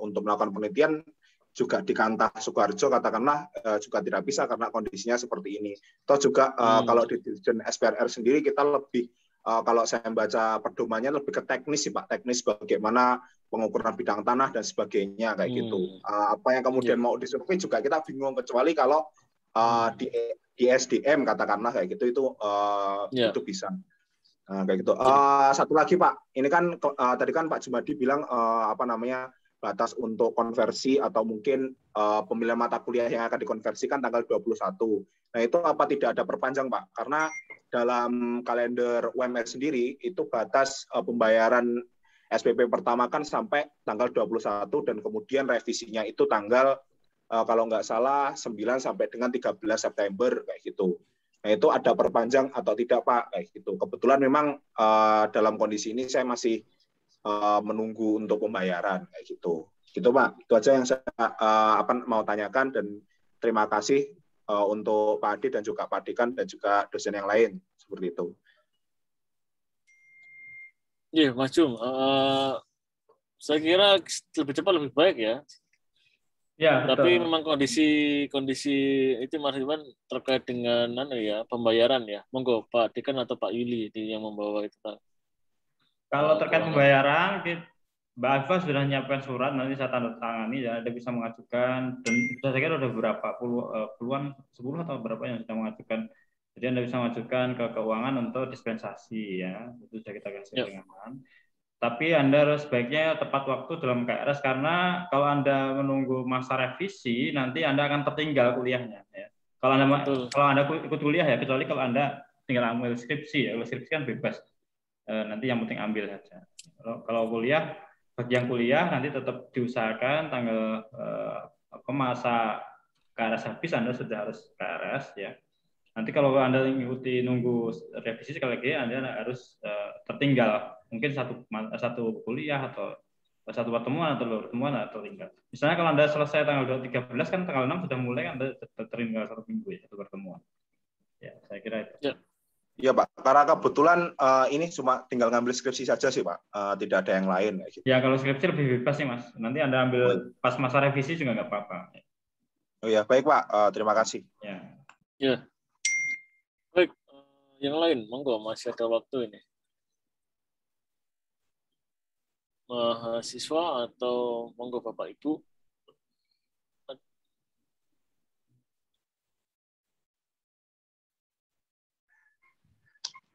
untuk melakukan penelitian juga di Kantah Sukoharjo katakanlah juga tidak bisa karena kondisinya seperti ini. Atau juga kalau di Dirjen SPRR sendiri kita lebih kalau saya membaca pedomannya lebih ke teknis sih Pak, teknis bagaimana pengukuran bidang tanah dan sebagainya kayak gitu. Apa yang kemudian mau disurvei juga kita bingung, kecuali kalau di SDM katakanlah kayak gitu itu bisa. Nah, kayak gitu. Satu lagi Pak, ini kan tadi kan Pak Jumadi bilang batas untuk konversi atau mungkin pemilihan mata kuliah yang akan dikonversikan tanggal 21. Nah, itu apa tidak ada perpanjang Pak? Karena dalam kalender UMR sendiri itu batas pembayaran SPP pertama kan sampai tanggal 21 dan kemudian revisinya itu tanggal kalau nggak salah 9 sampai dengan 13 September kayak gitu. Nah, itu ada perpanjang atau tidak Pak kayak gitu. Kebetulan memang dalam kondisi ini saya masih menunggu untuk pembayaran kayak gitu. Gitu Pak. Itu aja yang saya mau tanyakan, dan terima kasih untuk Pak Adi dan juga Pak Dekan dan juga dosen yang lain seperti itu. Iya, Mas Jum. Saya kira lebih cepat lebih baik ya. Ya, tapi memang kondisi itu Mas Ridwan terkait dengan pembayaran ya. Monggo Pak Dekan atau Pak Yuli yang membawa itu Pak. Kalau terkait pembayaran, Mbak Alfa sudah menyiapkan surat, nanti saya tanda tangani ya, Anda bisa mengajukan, dan saya kira ada berapa puluhan 10 atau berapa yang sudah mengajukan. Jadi Anda bisa mengajukan ke keuangan untuk dispensasi ya, itu sudah kita kasih dengan. Tapi Anda sebaiknya tepat waktu dalam KRS, karena kalau Anda menunggu masa revisi, nanti Anda akan tertinggal kuliahnya. Ya. Kalau Anda ikut kuliah ya, kecuali kalau Anda tinggal ambil skripsi ya, skripsi kan bebas. Nanti yang penting ambil saja. Kalau kuliah, bagi yang kuliah nanti tetap diusahakan tanggal masa KRS habis Anda sudah harus KRS ya. Nanti kalau Anda nunggu revisi sekali lagi, Anda harus tertinggal. Mungkin satu kuliah atau satu pertemuan atau tertinggal. Misalnya kalau Anda selesai tanggal 13 kan tanggal 6 sudah mulai, Anda tertinggal 1 minggu ya, satu pertemuan. Ya, saya kira itu. Ya. Iya Pak, karena kebetulan ini cuma tinggal ngambil skripsi saja sih Pak, tidak ada yang lain. Gitu. Ya kalau skripsi lebih bebas sih Mas, nanti Anda ambil pas masa revisi juga nggak apa-apa. Oh ya, baik Pak, terima kasih. Ya. Baik, yang lain, monggo masih ada waktu ini. Mahasiswa atau monggo Bapak Ibu.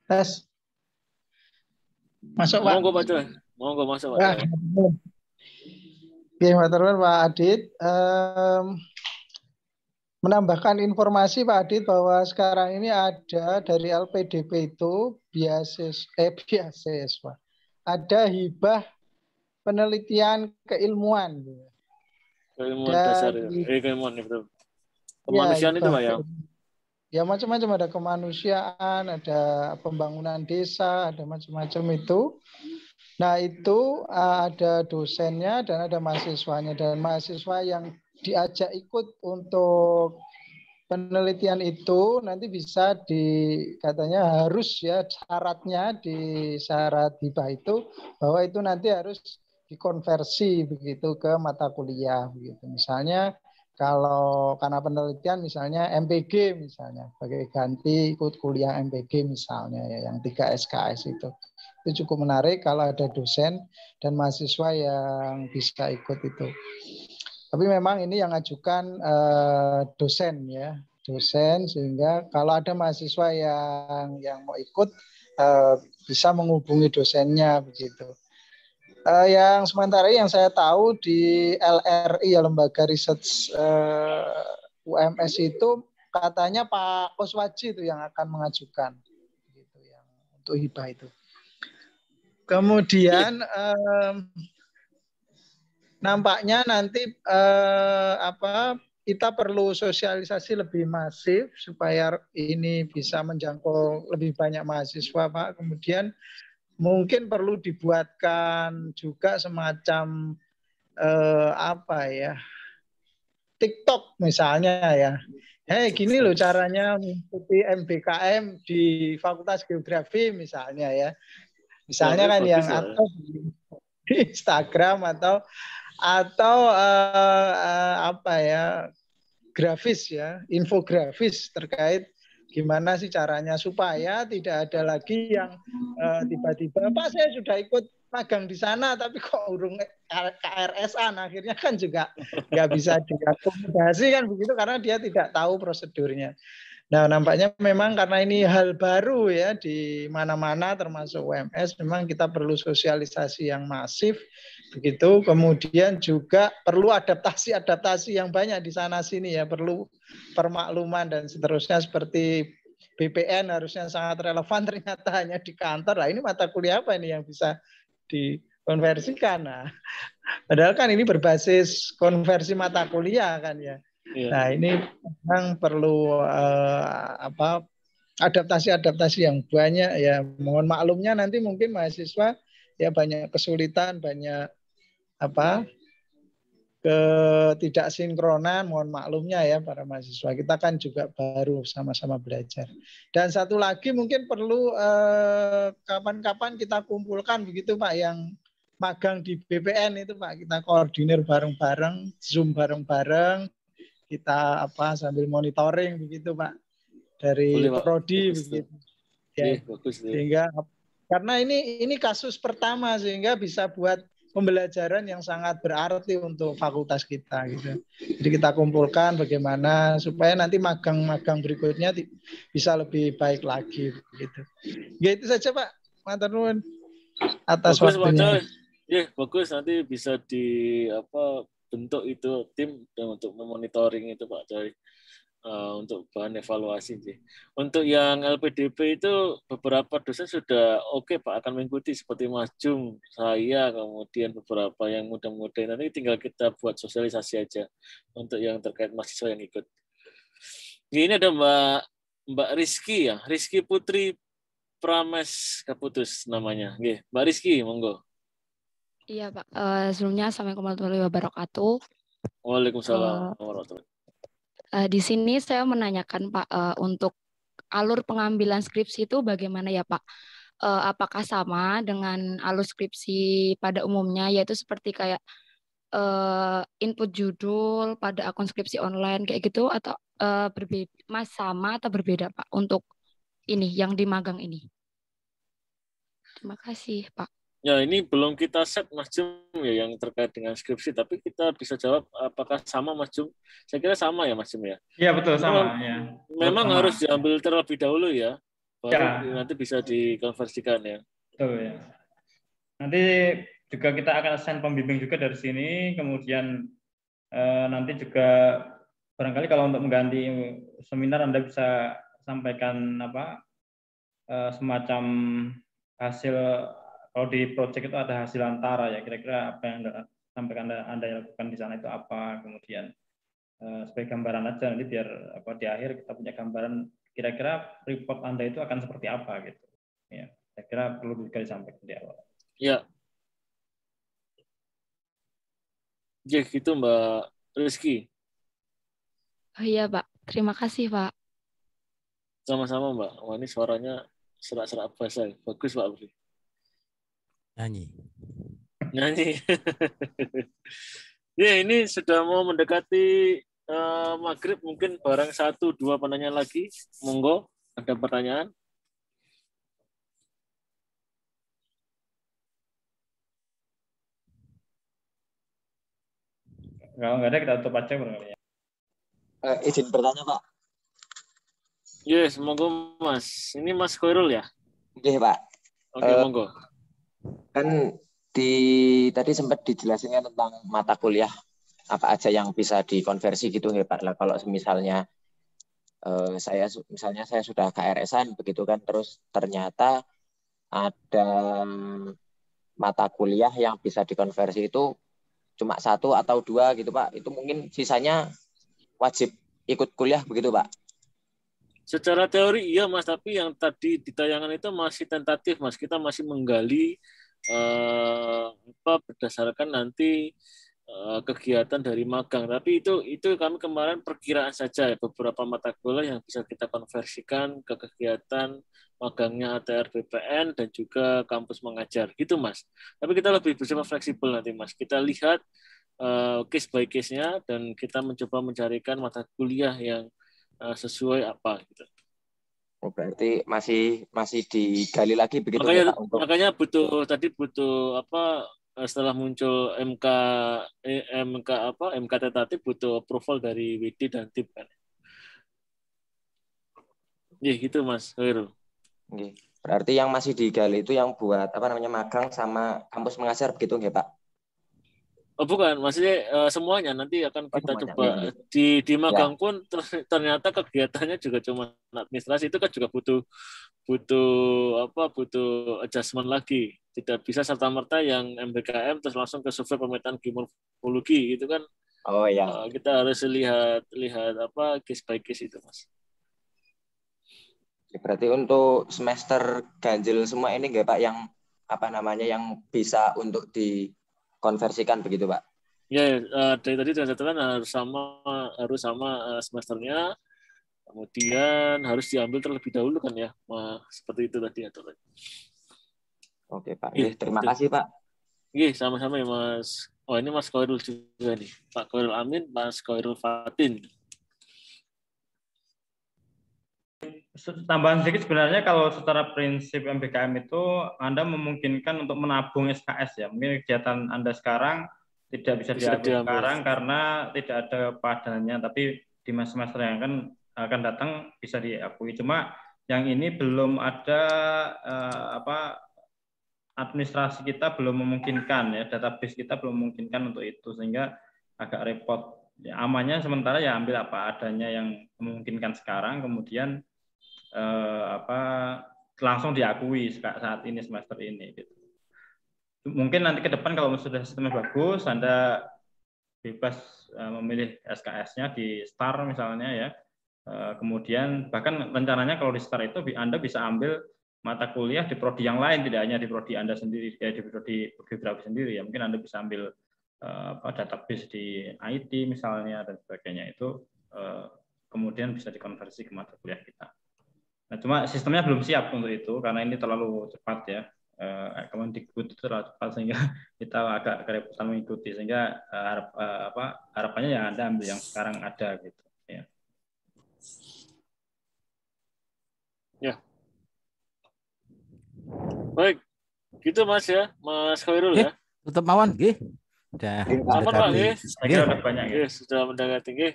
Tes. Masuk Pak. Monggo Pak Joy. Monggo masuk Pak. Oke, Matur Pak Adit. Menambahkan informasi Pak Adit bahwa sekarang ini ada dari LPDP itu beasiswa. Ada hibah penelitian keilmuan. Keilmuan dasar ya. Keilmuan itu. Kemanusiaan ya, itu Pak ya. Ya macam-macam, ada kemanusiaan, ada pembangunan desa, ada macam-macam itu. Nah itu ada dosennya dan ada mahasiswanya, dan mahasiswa yang diajak ikut untuk penelitian itu nanti bisa katanya harus ya syaratnya di syarat hibah itu bahwa itu nanti harus dikonversi begitu ke mata kuliah begitu. Misalnya kalau karena penelitian misalnya MPG misalnya sebagai ganti ikut kuliah MPG misalnya ya yang 3 SKS itu cukup menarik kalau ada dosen dan mahasiswa yang bisa ikut itu. Tapi memang ini yang ajukan dosen ya, dosen, sehingga kalau ada mahasiswa yang mau ikut bisa menghubungi dosennya begitu. Yang sementara yang saya tahu di LRI ya, Lembaga Riset UMS itu katanya Pak Koswaji itu yang akan mengajukan gitu, yang untuk hibah itu. Kemudian nampaknya nanti kita perlu sosialisasi lebih masif supaya ini bisa menjangkau lebih banyak mahasiswa, Pak. Kemudian mungkin perlu dibuatkan juga semacam TikTok misalnya ya. Gini loh caranya mengikuti MBKM di Fakultas Geografi misalnya ya. Misalnya kan yang atau di Instagram atau grafis ya, infografis terkait gimana sih caranya supaya tidak ada lagi yang tiba-tiba Pak saya sudah ikut magang di sana tapi kok urung KRS-an, akhirnya kan juga nggak bisa diakomodasi kan begitu karena dia tidak tahu prosedurnya. Nah, nampaknya memang karena ini hal baru ya di mana-mana termasuk UMS, memang kita perlu sosialisasi yang masif begitu. Kemudian juga perlu adaptasi yang banyak di sana sini ya, perlu permakluman dan seterusnya seperti BPN harusnya sangat relevan, ternyata hanya di kantor. Nah, ini mata kuliah apa ini yang bisa dikonversikan? Nah, padahal kan ini berbasis konversi mata kuliah kan ya. Nah ini memang perlu adaptasi yang banyak ya. Mohon maklumnya nanti mungkin mahasiswa ya banyak kesulitan, banyak ketidaksinkronan, mohon maklumnya ya para mahasiswa. Kita kan juga baru sama-sama belajar. Dan satu lagi mungkin perlu kapan-kapan kita kumpulkan begitu Pak yang magang di BPN itu Pak, kita koordinir bareng-bareng, Zoom bareng-bareng. Kita sambil monitoring begitu Pak dari prodi begitu ya. Sehingga karena ini kasus pertama sehingga bisa buat pembelajaran yang sangat berarti untuk fakultas kita gitu. Jadi kita kumpulkan bagaimana supaya nanti magang-magang berikutnya bisa lebih baik lagi begitu. Ya itu saja Pak. Matur nuwun atas waktunya. Ya, bagus, nanti bisa bentuk itu tim dan untuk memonitoring itu Pak dari untuk bahan evaluasi sih. Untuk yang LPDP itu beberapa dosen sudah oke Pak akan mengikuti seperti Mas Jum, saya, kemudian beberapa yang muda-muda, nanti tinggal kita buat sosialisasi aja untuk yang terkait mahasiswa yang ikut. Ini ada Mbak Rizky ya, Rizky Putri Prames Kaputus namanya. Mbak Rizky, monggo. Iya Pak, sebelumnya Assalamualaikum warahmatullahi wabarakatuh. Waalaikumsalam warahmatullahi wabarakatuh. Di sini saya menanyakan Pak, untuk alur pengambilan skripsi itu bagaimana ya Pak? Apakah sama dengan alur skripsi pada umumnya, yaitu seperti kayak input judul pada akun skripsi online kayak gitu, atau berbeda, sama atau berbeda Pak untuk ini yang di magang ini? Terima kasih Pak. Ya, ini belum kita set Mas Jum ya yang terkait dengan skripsi, tapi kita bisa jawab apakah sama Mas Jum. Saya kira sama ya Mas Jum ya. Iya betul sama ya. Memang sama. Harus diambil terlebih dahulu ya, baru nanti bisa dikonversikan ya. Betul ya. Nanti juga kita akan assign pembimbing juga dari sini, kemudian nanti juga barangkali kalau untuk mengganti seminar Anda bisa sampaikan semacam hasil, kalau di project itu ada hasil antara ya, kira-kira apa yang sampaikan Anda lakukan di sana itu apa, kemudian sebagai gambaran aja nanti biar di akhir kita punya gambaran kira-kira report Anda itu akan seperti apa gitu. Ya, saya kira perlu juga disampaikan di awal. Ya. Ya gitu Mbak Rizky. Oh iya Pak, terima kasih Pak. Sama-sama Mbak. Wah ini suaranya serak-serak basah. Bagus Pak Budi. Nyanyi. Ya ini sudah mau mendekati maghrib, mungkin barang 1-2 penanya lagi. Monggo, ada pertanyaan? Kalau nggak ada kita tutup aja barangkali ya. Izin bertanya Pak. Yes, monggo Mas. Ini Mas Khairul ya? Oke Pak. Oke, monggo. Kan tadi sempat dijelasin tentang mata kuliah apa aja yang bisa dikonversi gitu ya Pak. Lah kalau misalnya saya sudah KRS-an begitu kan, terus ternyata ada mata kuliah yang bisa dikonversi itu cuma 1 atau 2 gitu Pak. Itu mungkin sisanya wajib ikut kuliah begitu Pak. Secara teori iya Mas, tapi yang tadi di tayangan itu masih tentatif Mas. Kita masih menggali berdasarkan nanti kegiatan dari magang. Tapi itu kami kemarin perkiraan saja ya, beberapa mata kuliah yang bisa kita konversikan ke kegiatan magangnya ATR BPN dan juga kampus mengajar gitu Mas. Tapi kita lebih bersifat fleksibel nanti Mas. Kita lihat case by case-nya dan kita mencoba mencarikan mata kuliah yang sesuai apa gitu. Oh, berarti masih digali lagi begitu makanya, ya Pak untuk... Makanya butuh setelah muncul MK tentatif butuh approval dari WD dan TIP kan. Iya gitu Mas Khairul. Berarti yang masih digali itu yang buat magang sama kampus mengajar begitu nggak Pak? Oh bukan, maksudnya semuanya nanti akan kita coba di magang pun ternyata kegiatannya juga cuma administrasi, itu kan juga butuh adjustment lagi. Tidak bisa serta-merta yang MBKM terus langsung ke survei pemetaan geomorfologi gitu kan. Oh iya. Kita harus lihat case by case itu Mas. Berarti untuk semester ganjil semua ini nggak Pak yang yang bisa untuk dikonversikan begitu Pak? Ya, dari tadi catatan harus sama semesternya, kemudian harus diambil terlebih dahulu kan ya, seperti itu tadi aturannya. Oke Pak, terima kasih Pak. Sama-sama ya Mas. Oh ini Mas Khairul juga nih, Pak Khairul Amin, Mas Khairul Fatin. Tambahan sedikit sebenarnya kalau secara prinsip MBKM itu Anda memungkinkan untuk menabung SKS ya. Mungkin kegiatan Anda sekarang tidak bisa diambil sekarang karena tidak ada padanannya, tapi di semester yang akan datang bisa diakui. Cuma yang ini belum ada administrasi kita belum memungkinkan ya, database kita belum memungkinkan untuk itu sehingga agak repot. Ya, amannya sementara ya ambil apa adanya yang memungkinkan sekarang, kemudian langsung diakui saat ini semester ini gitu. Mungkin nanti ke depan kalau sudah sistemnya bagus, Anda bebas memilih SKS-nya di STAR misalnya ya. Kemudian bahkan rencananya kalau di STAR itu Anda bisa ambil mata kuliah di prodi yang lain, tidak hanya di prodi Anda sendiri, di prodi geografi sendiri ya. Mungkin Anda bisa ambil database di IT misalnya dan sebagainya, itu kemudian bisa dikonversi ke mata kuliah kita. Nah, cuma sistemnya belum siap untuk itu karena ini terlalu cepat ya. Kemendikbud itu terlalu cepat sehingga kita agak kerepotan mengikuti, sehingga harapannya yang Anda ambil yang sekarang ada gitu ya. Ya. Baik. Gitu Mas ya, Mas Khairul ya. Tutup mawon nggih. Sudah mendekati. Saya kira udah banyak ya. Sudah mendekati nggih.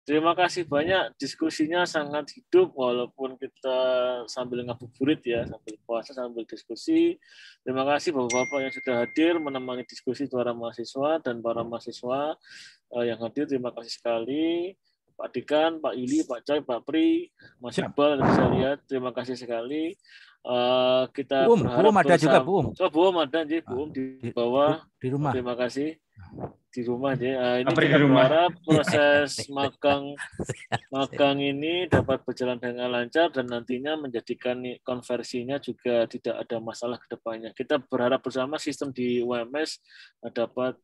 Terima kasih banyak, diskusinya sangat hidup walaupun kita sambil ngabuburit ya, sambil puasa, sambil diskusi. Terima kasih Bapak-Bapak yang sudah hadir menemani diskusi para mahasiswa dan para mahasiswa yang hadir. Terima kasih sekali. Pak Dekan, Pak Yuli, Pak Coy, Pak Pri, Mas Iqbal, saya lihat. Terima kasih sekali. Kita berharap ada juga, Bu. Bu ada di bawah. Di rumah. Terima kasih. Di rumah ya. Ini kita berharap proses magang ini dapat berjalan dengan lancar dan nantinya menjadikan konversinya juga tidak ada masalah ke depannya. Kita berharap bersama sistem di UMS dapat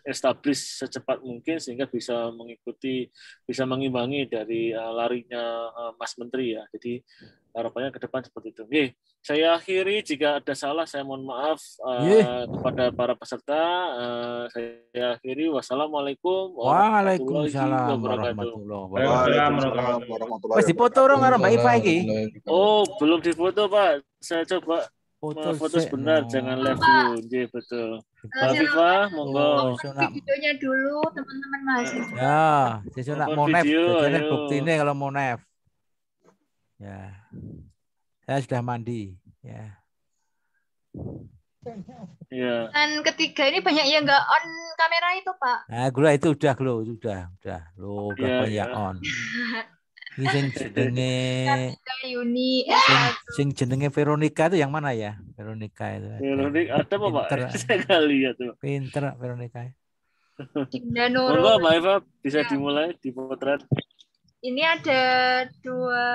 establish secepat mungkin sehingga bisa mengimbangi dari larinya Mas Menteri ya. Jadi harapannya ke depan seperti itu. Oke, saya akhiri, jika ada salah saya mohon maaf kepada para peserta. Saya akhiri. Wassalamualaikum warahmatullahi wabarakatuh. Wes dipoto orang karo Mbak Iva iki. Oh, belum difoto, Pak. Saya coba foto sebentar, jangan live dulu. Nggih, betul. Mbak Iva, monggo. Videonya dulu, teman-teman mahasiswa. Ya, sesuk nak mau nef, jadi buktine kalau mau nef. Ya. Saya sudah mandi, ya. Ya. Dan ketiga ini banyak yang nggak on kamera itu, Pak. Nah, gula itu udah lo udah banyak on. Ini sing jenenge Yuni, sing jenenge Veronica itu yang mana ya? Veronica itu. Veronica ada apa, Pak? Saya nggak lihat tuh. Pinter Veronica. Monggo, Mbak Eva bisa dimulai dipotret. Ini ada dua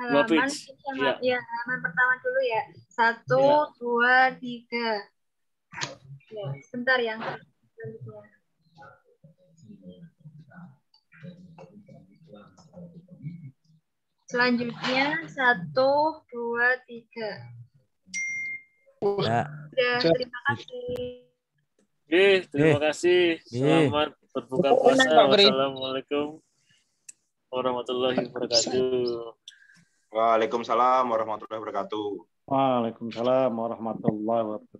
halaman. Ya, halaman pertama dulu ya. 1, 2, 3. Ya, sebentar ya. Selanjutnya 1, 2, 3. Ya. Terima kasih. Oke, terima kasih. Selamat berbuka puasa. Wassalamualaikum warahmatullahi wabarakatuh. Waalaikumsalam warahmatullahi wabarakatuh. Waalaikumsalam warahmatullahi wabarakatuh.